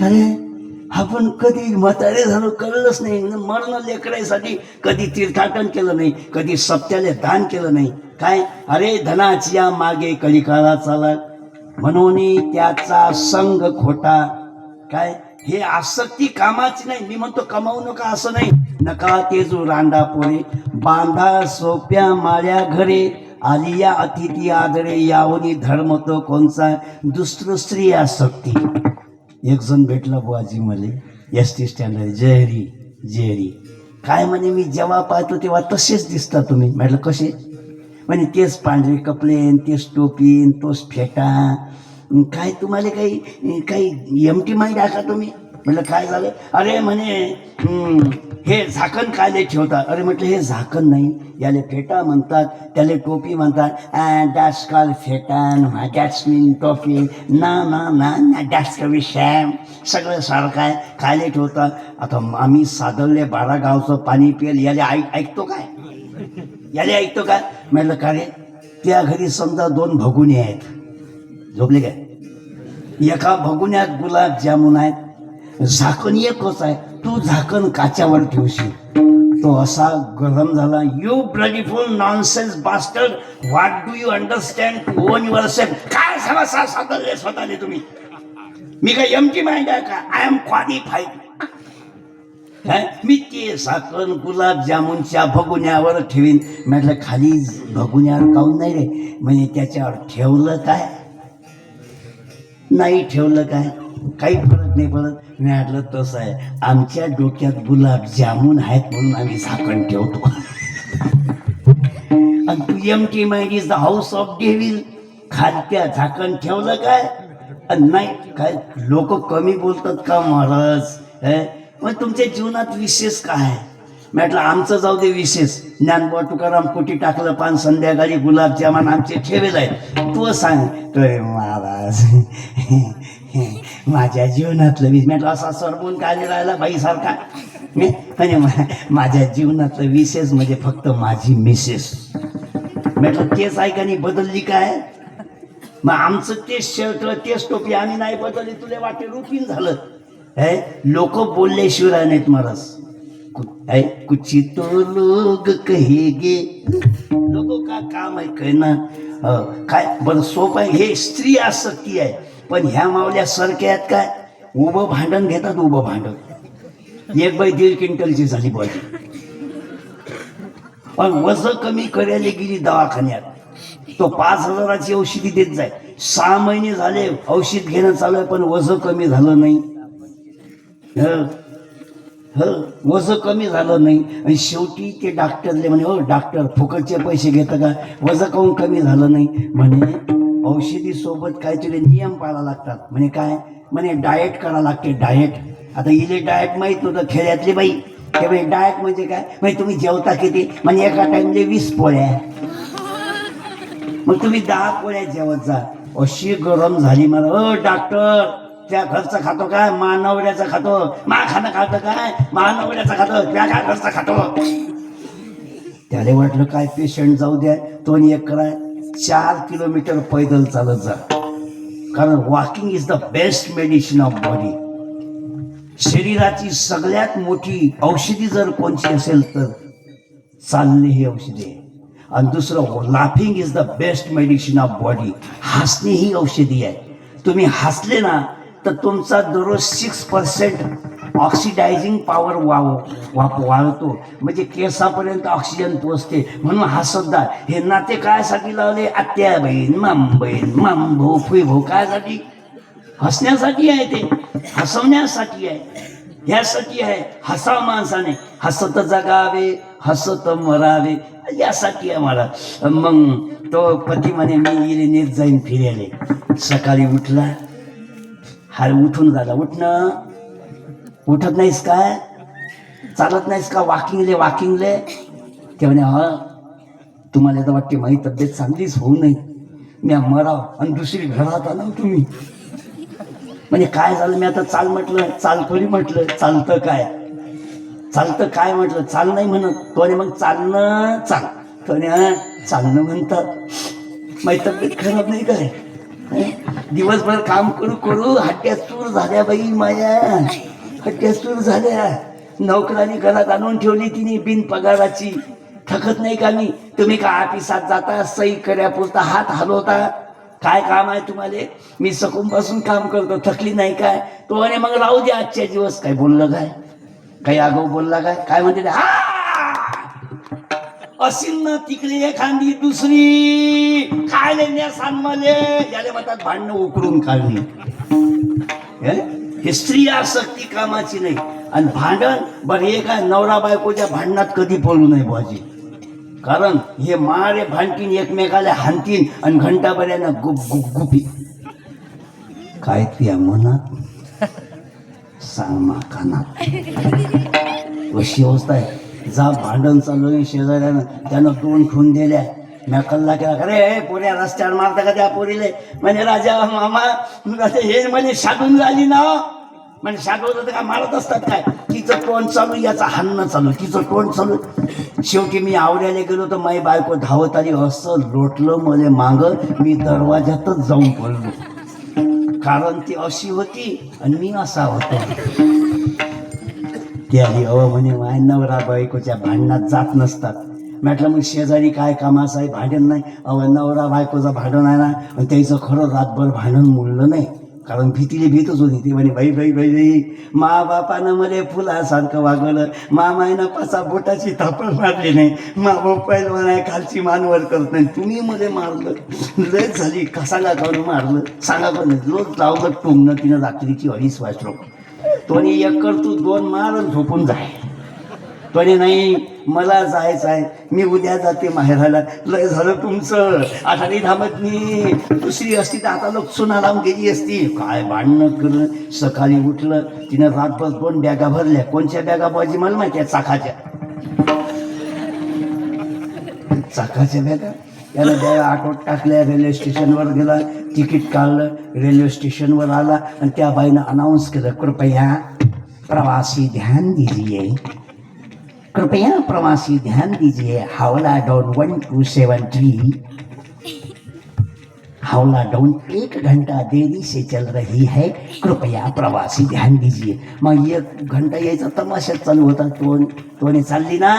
अरे आपण कधी म्हातारे झालो कळलंच नाही. मरण लेकरासाठी कधी तीर्थाटन केलं नाही, कधी सप्त्याले दान केलं नाही. काय? अरे धनाच्या मागे कलिकाळा चाला, म्हणून त्याचा संग खोटा. काय? हे आसक्ती कामाची नाही. मी म्हणतो कमावू नका असं नाही. नका ते जो रांडा पोरे, बांधा सोप्या माळ्या घरे, आलिया अतिथी आदरे, यावनी धर्म तो कोणचा, दुसरं स्त्री आसक्ती. एक जण भेटला बुवाजी मले SD स्टँडर्ड, जयरी. काय म्हणे, मी जेव्हा पाहतो तेव्हा तसेच दिसता तुम्ही. म्हटलं कसे? म्हणे तेच पांढरे कपडे, तेच टोपी, तोच फेटा. काय तुम्हाला काही एमटी माइंड आहे का तुम्ही? म्हटलं काय झालं? अरे म्हणे हे झाकण कायले ठेवतात. अरे म्हटलं हे झाकण नाही, याले फेटा म्हणतात, त्याला टोपी म्हणतात. डॅट्स कॉल फेटन, डॅट्स मीन टोपी. ना डॅट्स कवी शॅम. सगळं सारखं आहे, कायले ठेवतात. आता आम्ही सादरले 12 गावचं पाणी पियल, याले ऐकतो काय? म्हटलं का रे? त्या घरी समजा 2 भगुने आहेत, झोपले काय? एका भगुन्यात गुलाबजामुन आहेत, झाकण एकच आहे. तू झाकण काच्यावर ठेवशील. तो असा गरम झाला. You bloody fool nonsense bastard, what do you understand to own yourself? काय समस्या सादरले स्वतःने तुम्ही? मी काय एमटी माइंड आहे का? I am qualified. मी ते झाकण गुलाबजामुनच्या भगुन्यावर ठेवीन. म्हटलं खाली भगुन्यावर काऊन नाही रे? म्हणजे त्याच्यावर ठेवलं काय, नाही ठेवलं काय, काही फरक नाही पडत. मी म्हटलं तसं आहे, आमच्या डोक्यात गुलाबजामुन आहेत म्हणून आम्ही झाकण ठेवतो. आणि तू empty mind is the house of devil. खालत्या झाकण ठेवलं काय? नाही काय? लोक कमी बोलतात का महाराज? मग तुमच्या जीवनात विशेष काय? म्हटलं आमचं जाऊ दे विशेष. ज्ञानबा तुकाराम कोटी टाकलं पान, संध्याकाळी गुलाबजामान आमचे ठेवेल आहेत. तू सांग. तर महाराज माझ्या जीवनातलं विशेष. म्हटलं असा सरबून काय राहिला बाईसारखा? म्हणजे माझ्या जीवनातलं विशेष म्हणजे फक्त माझी मिसेस. म्हटलं तेच आहे का नाही बदलली काय? मग आमचं तेच शर्ट, तेच टोपी, आम्ही नाही बदलली. तुला वाटे रुटीन झालं. लोक बोलल्याशिवाय नाहीत महाराज. कुछ तो लोग कहेगे. लोक का काम आहे काय ना? काय बरं सोपं आहे. हे स्त्री आसक्ती आहे. पण ह्या मावल्या सारख्या आहेत काय? उभं भांडण घेतात. उभं भांडण 1 बाई 1.5 क्विंटलची झाली पाहिजे. पण वजन कमी करायला गेली दवाखान्यात, तो 5,000ची औषधी देत जाय. 6 महिने झाले औषध घेणं चालू आहे, पण वजन कमी झालं नाही. वजन कमी झालं नाही. आणि शेवटी ते डॉक्टरले म्हणे, हो डॉक्टर फुकटचे पैसे घेतं का? वजन काऊन कमी झालं नाही? म्हणे औषधी सोबत काहीतरी नियम पाळायला लागतात. म्हणे काय? म्हणे डाएट करावं लागते. डाएट. आता इले डाएट माहीत नव्हतं खेड्यातली बाई. ते बाई डाएट म्हणजे काय? म्हणजे तुम्ही जेवता किती? म्हणजे एका टाइमले 20 पोळ्या. मग तुम्ही 10 पोळ्या जेवत जा. अशी गरम झाली मला. डॉक्टर त्या घरचं खातो काय? मानवड्याचं खातो. मा खाणं खातं काय? मानवड्याचं खातो. त्या काय घरचं खातो? त्याला वाटलं काय पेशंट जाऊ द्या. तो एक कराय 4 किलोमीटर पैदल चालत जा. कारण walking is the best medicine of body. शरीराची सगळ्यात मोठी औषधी जर कोणची असेल तर चालणे ही औषधी आहे. आणि दुसरं laughing is the best medicine of body. हसणे ही औषधी आहे. तुम्ही हसले ना तर तुमचा दररोज 6% ऑक्सिडायझिंग पॉवर वाढतो. म्हणजे केसापर्यंत ऑक्सिजन पोचते. म्हणून हसत जा. हे नाते कायसाठी लावले? आत्या बहीण, मामभाऊ, फुईभाऊ कायसाठी? हसण्यासाठी आहे ते, हसवण्यासाठी आहे, ह्यासाठी आहे. हसावं माणसाने, हसत जगावे, हसत मरावे, यासाठी आहे मला. मग तो पती म्हणे मी इलेनीत जाईन फिरायले. सकाळी उठला, हा उठून झाला. उठत नाहीस काय? चालत नाहीस का? वॉकिंगले ते म्हणे हा तुम्हाला तर वाटते माझी तब्येत चांगलीच होऊ नये, मी मराव आणि दुसरी घरात आलो तुम्ही. म्हणजे काय झालं? मी आता चाल म्हटलं, चाल थोडी म्हटलं, चालतं काय म्हटलं, चाल नाही म्हणत तो. मग चालणं चाल तो चालणं म्हणतात. माझी तब्येत खराब नाही काय? दिवसभर काम करू करू हट्ट्या चूर झाल्या बाई, माझ्या हट्ट्या चूर झाल्या. नोकराने घरात आणून ठेवली तिने बिन पगाराची. थकत नाही का मी? तुम्ही का ऑफिसात जाता, सही कर्यापुरता हात हलवता? काय काम आहे तुम्हाला? मी सकून काम करतो, थकली नाही काय? तो आणि मग राहू दे आजच्या दिवस. काय बोललं काय? काही आगाऊ बोलला काय? काय म्हणते? हा असेल ना तिकडे एखादी दुसरी काय लेण्यासान मले, याले म्हणतात भांडणं उकरून काढणे. हे स्त्रिया शक्ती कामाची नाही. आणि भांडण बरं हे काय, नवरा बायकोच्या भांडणात कधी पडू नये बुवाजी. कारण हे मारे भांडतीन, एकमेकाला हाणतीन आणि घंटाभऱ्यानं गुपी. काय तुया मनात सांग मा कानात. अशी अवस्था आहे. जा भांडण चालू आहे शेजाऱ्यानं, त्यानं 2 ठेवून दिल्या. मी कल्ला केला, अरे पोऱ्या रस्त्यावर मारता का त्या पोरीले? म्हणजे राजा मामा हे म्हणजे शादून झाली ना. म्हणजे शादवलं तर का मारत असतात काय? तिचं तोंड चालू, याचा हाणणं चालू, तिचं तोंड चालू. शेवटी मी आवड्याला गेलो तर माझी बायको धावत आली. असं लोटलं मला माग, मी दरवाजातच जाऊन पडलो. कारण ती अशी होती आणि मी असा होतो. ते आली म्हणे माय नवरा बायकोच्या भांडणात जात नसतात. म्हटलं मग शेजारी काय कामाचं आहे? भांडण नाही. नवरा बायकोचं भांडण आहे ना. आणि त्याचं खरं रातभर भांडण मोडलं नाही, कारण भीतच होती. ती म्हणे बाई मा बापानं मला फुलासारखं वागवलं, मामायनं 5 बोटाची थापड मारली नाही, मा बाप पहिलवान आहे, खालची मानवर करत नाही, तुम्ही मला मारलं. लयच झाली. सांगा कोण मारलं? सांगा कोण? रोज लावलं टोमणं तिनं रात्रीची 2:30 वाजलो. तोने 1 कर तू 2 मार आणि झोपून जाय. तोने नाही मला जायचं आहे, मी उद्या जाते माहेराला. लय झालं तुमचं, आता नाही थांबत मी. दुसरी असती तर आता लोक सुना लावून गेली असती. काय भांडणं करून सकाळी उठलं, तिनं रातभर 2 बॅगा भरल्या. कोणच्या बॅगा बाजी मला माहिती आहे? चाकाच्या बॅगा. त्याला बॅगा ऑटोत टाकल्या, रेल्वे स्टेशनवर गेला, तिकीट काढलं, रेल्वे स्टेशनवर आला आणि त्या बाईनं अनाऊन्स केलं, कृपया प्रवासी ध्यान दीजिए, कृपया प्रवासी ध्यान दीजिए, हावला डाउन 1273, हावला डाउन 1 घंटा देरी से चल रही है, कृपया प्रवासी ध्यान दीजिए. मग 1 घंटा यायचा तमाशाच चालू होता. तोने चालली ना,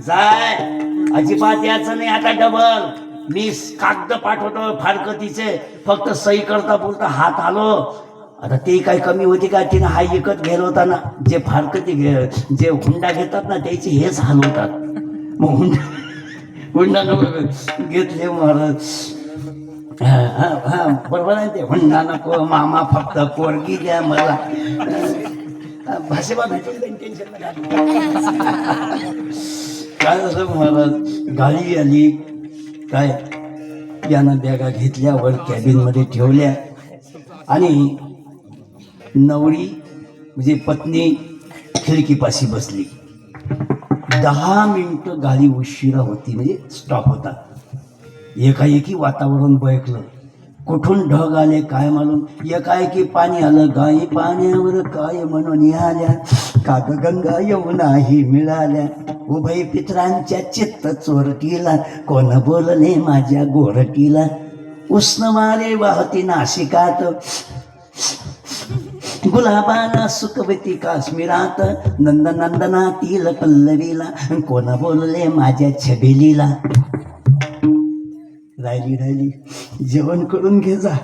जाय अजिबात यायचं नाही. आता डबल मी कागद पाठवतो फारकतीचे, फक्त सही करता बोलता हात आलो. आता ते काही कमी होती का? तिनं हा एकच घ्यायला होता ना. जे फारकती जे हुंडा घेतात ना त्याचे हेच हाल होतात. मग हुंडा घेतले महाराज. बरोबर आहे ते. हुंडा नको मामा, फक्त पोरगी द्या मला. भाषेबा भेटून टेन्शन काय झालं महाराज? गाडी आली काय, यानं बॅगा घेतल्या, वर कॅबिनमध्ये ठेवल्या आणि नवरी म्हणजे पत्नी खिडकीपाशी बसली. 10 मिनिटं गाडी उशिरा होती, म्हणजे स्टॉप होता. एकाएकी वातावरण बयकलं. कुठून ढग आले काय मालूम. एकाएकी पाणी आलं. गाई पाण्यावर काय म्हणून आल्या, काग गंगा यमुनाही मिळाल्या, उभय पित्रांच्या चित्त चोरटीला, कोण बोलले माझ्या गोरटीला, उष्णवारे वाहती नाशिकात, गुलाबाला सुखवती काश्मीरात, नंदनंदनातील पल्लवीला कोण बोलले माझ्या छबेलीला. राहिली जेवण करून घे जा.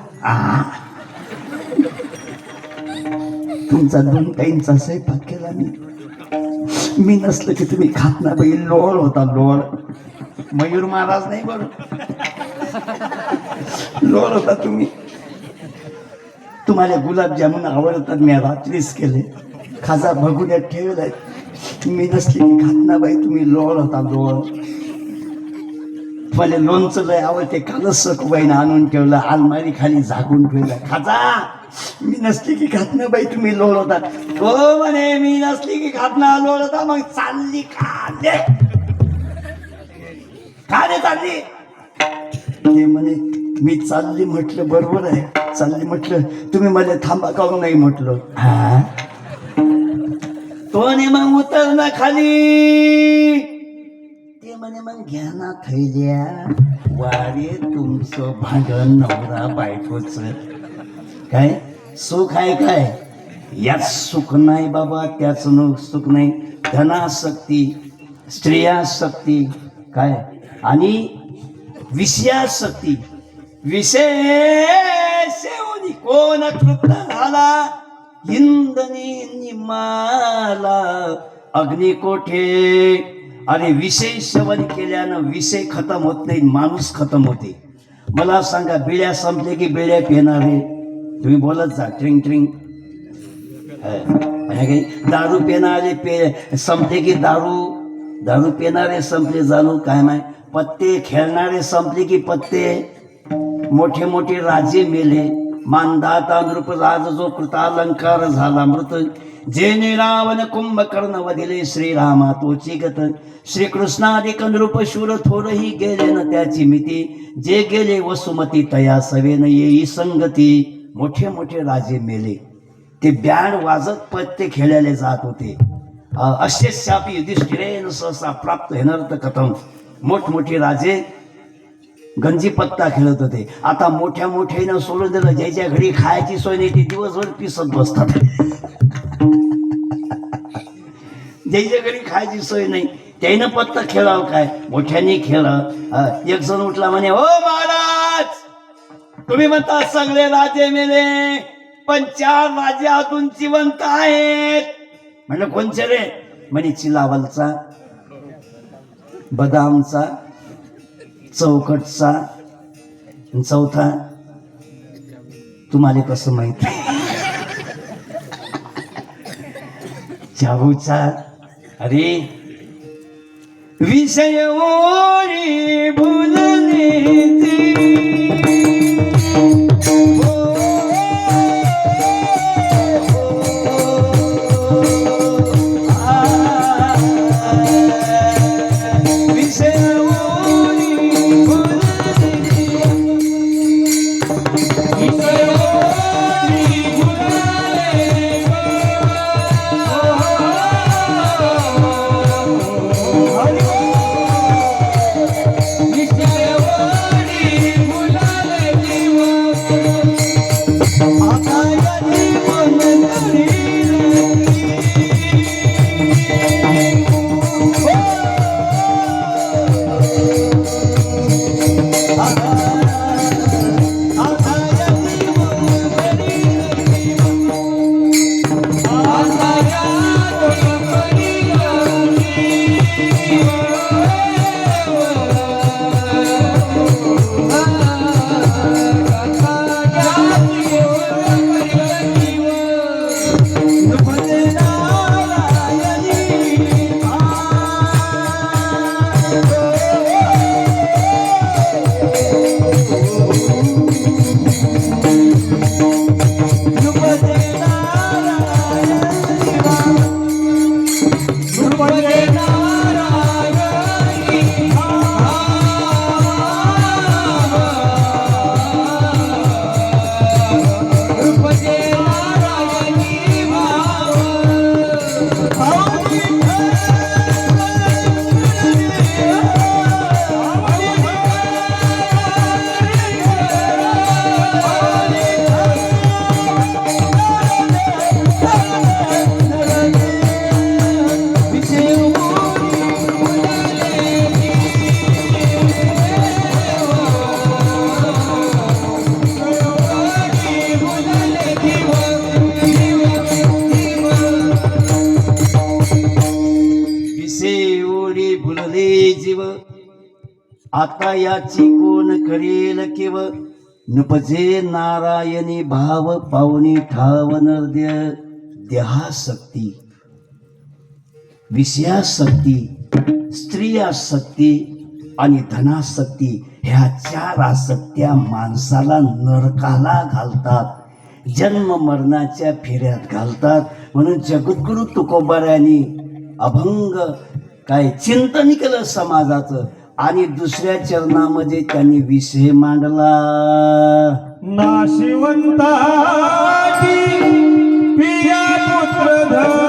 तुमचा 2 टाईमचा स्वयंपाक केला मी नसलं की तुम्ही खात ना बाई. लोळ होता लोळ. मयूर महाराज नाही बरं, लोळ होता तुम्ही. तुम्हाला गुलाबजामुन आवडतात, मी रात्रीच केले, खाजा भगुड्यात ठेवलाय. मी नसली की खात ना बाई तुम्ही. लोळ होता लोळ. मला लोणचं लय आवडते, कालच सखूबाईनं आणून ठेवलं, अलमारी खाली झाकून ठेवलं. खाजा, मी नसली की खात ना बाई तुम्ही. लोळ होता. हो म्हणे मी नसली की खात ना लोळ होता. मग चालली खाले चालली. ते म्हणे मी चालली म्हटलं, बरोबर आहे चालली म्हटलं, तुम्ही मला थांबा काहून नाही म्हटलं. हा तो म्हणे मग उतर ना खाली. ते म्हणे मग घ्या ना थैल्या. वारे तुमचं भांडण नवरा बायकोच. काय सुख आहे काय? यात सुख नाही बाबा, त्याच सुख नाही. धनासक्ती, स्त्रियासक्ती काय, आणि विषयासक्ती. विषय सेवनी कोण तृप्त झाला, इंद्रनी निमाला अग्नी कोठे. अरे विषय सेवन केल्यानं विषय खतम होत नाही, माणूस खतम होते. मला सांगा, बिड्या संपले की बिड्या पिणारे तुम्ही बोलत जा, ट्रिंग ट्रिंग. दारू पिणारे संपले की दारू पिणारे संपले जाणू काय माय. पत्ते खेळणारे संपले की पत्ते. मोठे मोठे राजे मेले, मानदाता नृपराज जो कृतालंकार झाला मृत. जेने रावण कुंभकर्ण वदिले श्रीरामा तोची गत. श्रीकृष्णाधिक नृप शूर थोरही गेले न त्याची मिती. जे गेले वसुमती तया सवेन येई संगती. मोठे मोठे राजे मेले, ते बँड वाजत पत्ते खेळायला जात होते. असे शापी युधिष्ठिरेन सहसा प्राप्त हेनर्थ कथम. मोठमोठे राजे गंजी पत्ता खेळत होते. आता मोठ्या मोठ्यानं सोडून दिलं. ज्याच्या घरी खायची सोय नाही ते दिवसभर पिसत बसतात. ज्याच्या घरी खायची सोय नाही त्यानं पत्ता खेळावं काय, मोठ्याने खेळा. एक जण उठला म्हणे, हो महाराज, तुम्ही म्हणता सगळे राजे मेले, पण 4 राजे अजून जिवंत आहेत. म्हणलं कोणचे रे? म्हणे चिलावलचा, बदामचा, चौकटचा, चौथा तुम्हाला कसं माहित? चाहूचा. अरे विषय ओरी भुलले आता याची कोण करेल केव नुपजे नारायणी भाव पावनी ठाव नर्द्य देहासक्ती विषयासक्ती स्त्रियासक्ती आणि धनासक्ती ह्या 4 आसक्त्या माणसाला नरकाला घालतात जन्म मरणाच्या फेऱ्यात घालतात म्हणून जगद्गुरु तुकोबारायांनी अभंग काय चिंतन केलं समाजाचं आणि दुसऱ्या चरणामध्ये त्यांनी विषय मांडला नाशिवंताची पिया पुत्र धन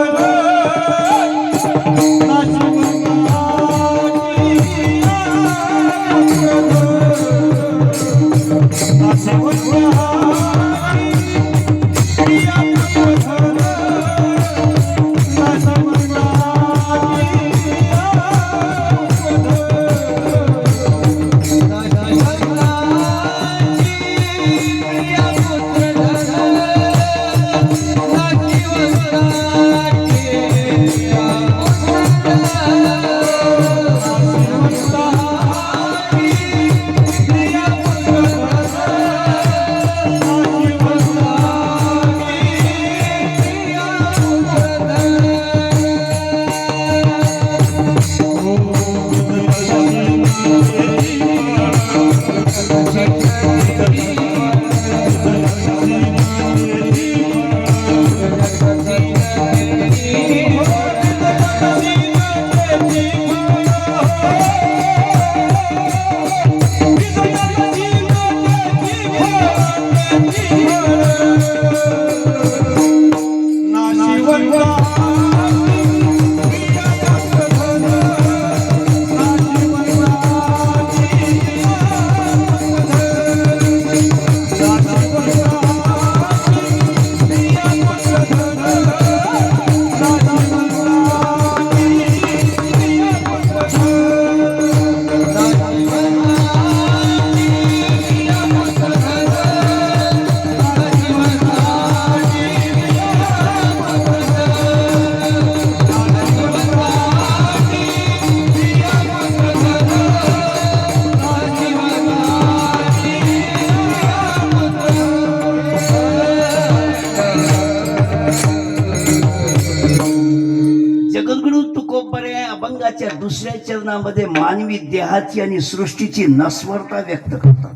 अभंगाच्या दुसऱ्या चरणामध्ये मानवी देहाची आणि सृष्टीची नश्वरता व्यक्त करतात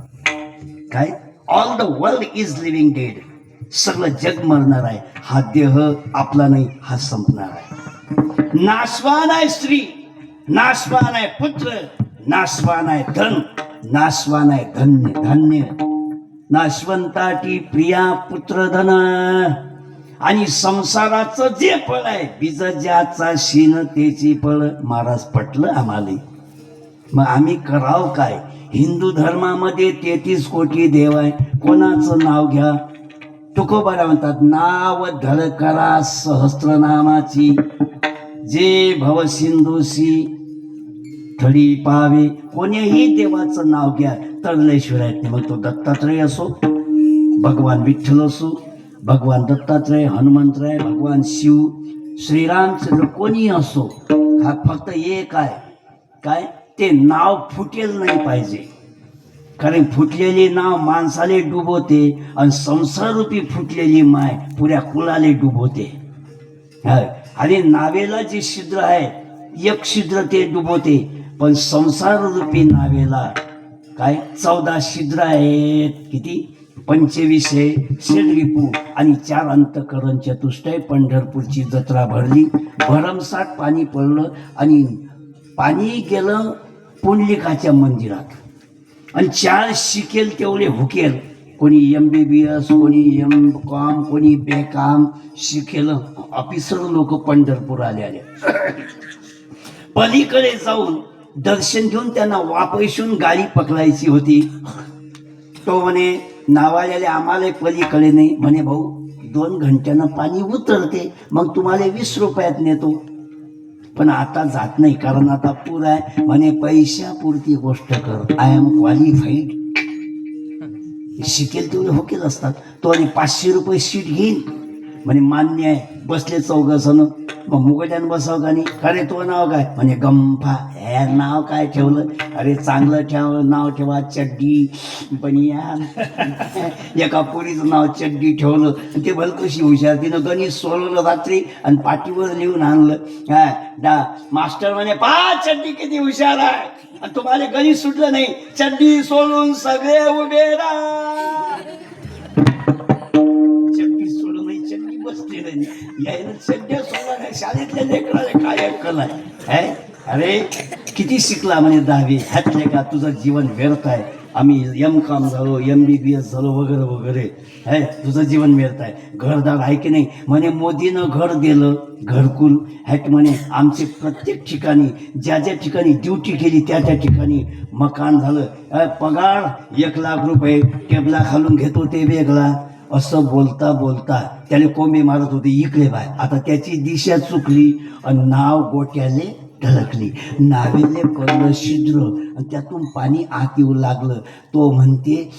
काय all the world is living dead सगळं जग मरणार आहे हा देह आपला नाही हा संपणार आहे नाशवान आहे स्त्री नाशवान आहे पुत्र नाशवान आहे धन नाशवान आहे धन्य धान्य नाशवंताटी प्रिया पुत्र धन आणि संसाराचं जे फळ आहे बीज ज्याचा शीन त्याची फळ महाराज पटलं आम्हाला मग आम्ही करावं काय हिंदू धर्मामध्ये 33 कोटी देव आहे कोणाचं नाव घ्या तुकोबारा म्हणतात नाव धड करा सहस्त्रनामाची जे भवसिंधूसी थडी पावे कोणीही देवाचं नाव घ्या तरलेश्वर आहेत मग तो दत्तात्रय असो भगवान विठ्ठल असो भगवान दत्तात्रय हनुमंतराय भगवान शिव श्रीरामचंद्र कोणी असो हा फक्त एक आहे काय ते नाव फुटेल नाही पाहिजे कारण फुटलेले नाव माणसाले डुबवते आणि संसाररूपी फुटलेली माय पुऱ्या कुलाले डुबवते आणि नावेला जे छिद्र आहे एक छिद्र ते डुबवते पण संसाररूपी नावेला काय 14 छिद्र आहेत किती 25 षड्रिपू आणि 4 अंतकरण चतुष्टय पंढरपूरची जत्रा भरली भरमसाठ पाणी पडलं आणि पाणी गेलं पुंडलिकाच्या मंदिरात आणि 4 शिकेल तेवढे हुकेल कोणी MBBS कोणी MCOM कोणी बेकाम शिकेल ऑफिसर लोक पंढरपूर आले पलीकडे जाऊन दर्शन घेऊन त्यांना वापसून गाडी पकडायची होती तो म्हणे नावाल्याले आम्हाला पलीकडे नाही म्हणे भाऊ 2 घंट्यानं पाणी उतरते मग तुम्हाला 20 रुपयात नेतो पण आता जात नाही कारण आता पूर आहे म्हणे पैशापुरती गोष्ट कर आय एम क्वालिफाईड शिकेल तेवढे होकेल असतात तो आणि 500 रुपये सीट घेईन म्हणे मान्य आहे बसले 14 जण मग मुगट्यानं बसाव का नाही अरे तो नाव काय म्हणे गंफा बाया नाव काय ठेवलं? अरे चांगलं नाव ठेवा, चड्डी बनियान. एका पोरीचं नाव चड्डी ठेवलं. ते भल कशी हुशार, तिनं गणित सोडवलं रात्री आणि पाठीवर लिहून आणलं. मास्टर म्हणे, पहा चड्डी किती हुशार आहे, आणि तुम्हाला गणित सुटलं नाही. चड्डी सोडून सगळे उभे राहा. चड्डी सोडून नाही, चड्डी बसली नाही. यायला चड्ड्या सोडला नाही. शाळेतल्या लेकराला काय अक्कल आहे? अरे किती शिकला म्हणे 10वी, ह्यातले का तुझं जीवन व्यर्थ आहे. आम्ही M.Com झालो, MBBS झालो वगैरे वगैरे. तुझं जीवन व्यर्थ आहे. घरदार आहे की नाही? म्हणे मोदीनं घर दिलं, घरकुल हॅट म्हणे. आमचे प्रत्येक ठिकाणी ज्या ज्या ठिकाणी ड्युटी केली त्या त्या ठिकाणी मकान झालं. पगार 1 लाख रुपये, टेबला खालून घेतो ते वेगळा. असं बोलता बोलता त्याने कोंबे मारत होते, इकडे बाय. आता त्याची दिशा चुकली आणि नाव गोट्याले ढळकली. नावेले पडलं छिद्र आणि त्यातून पाणी आत येऊ लागलं. तो म्हणते,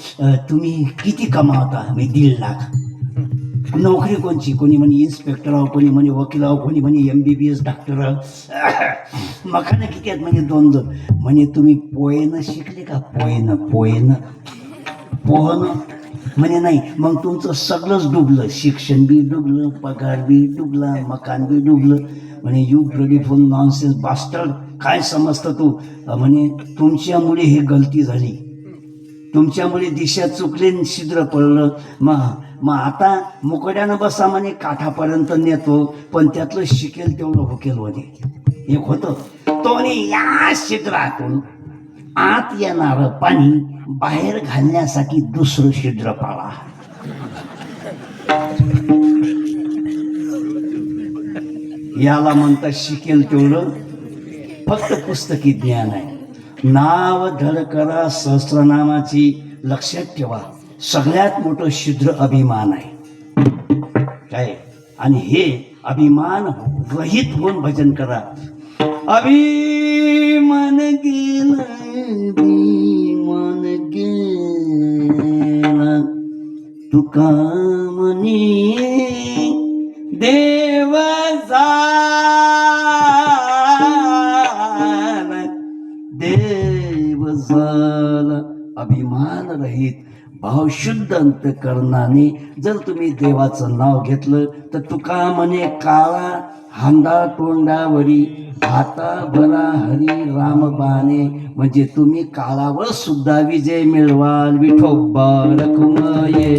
तुम्ही किती कमावता? मी 1.5 लाख. नोकरी कोणची? कोणी म्हणे इन्स्पेक्टर आहो, कोणी म्हणे वकील आहो, कोणी म्हणे MBBS डॉक्टर आहो. मकानं किती आहेत? म्हणजे 2-2. म्हणे तुम्ही पोहेनं शिकले का? पोहेनं म्हणे नाही. मग तुमचं सगळंच डुबलं, शिक्षण बी डुबलं, पगार बी डुबला, मकान बी डुबलं. म्हणे you bloody fool nonsense bastard, काय समजतं तू? म्हणे तुमच्यामुळे हे गलती झाली, तुमच्यामुळे दिशा चुकली, छिद्र पडलं. मग आता मुकड्यानं बसा म्हणे, काठापर्यंत नेतो, पण त्यातलं शिकेल तेवढं भुकेल होते. एक होतं तो म्हणे, या छिद्रातून आत येणारं पाणी बाहेर घालण्यासाठी दुसरं छिद्र पाळा. याला म्हणतात शिकेल तेवढं. फक्त पुस्तकी ज्ञान आहे. नाव धड करा सहस्रनामाची, लक्षात ठेवा. सगळ्यात मोठं छिद्र अभिमान आहे काय. आणि हे अभिमान रहित होऊन भजन करा. अभिमान गेला, अभिमान गेला, तुका म्हणे देव झाला. अभिमान रहित भावशुद्ध अंतकरणाने जर तुम्ही देवाचं नाव घेतलं तर तुका म्हणे, काळा हांदा तोंडावरी, हाता भरा हरी रामबाणे. म्हणजे तुम्ही काळावर सुद्धा विजय मिळवाल. विठोबा रखुमाये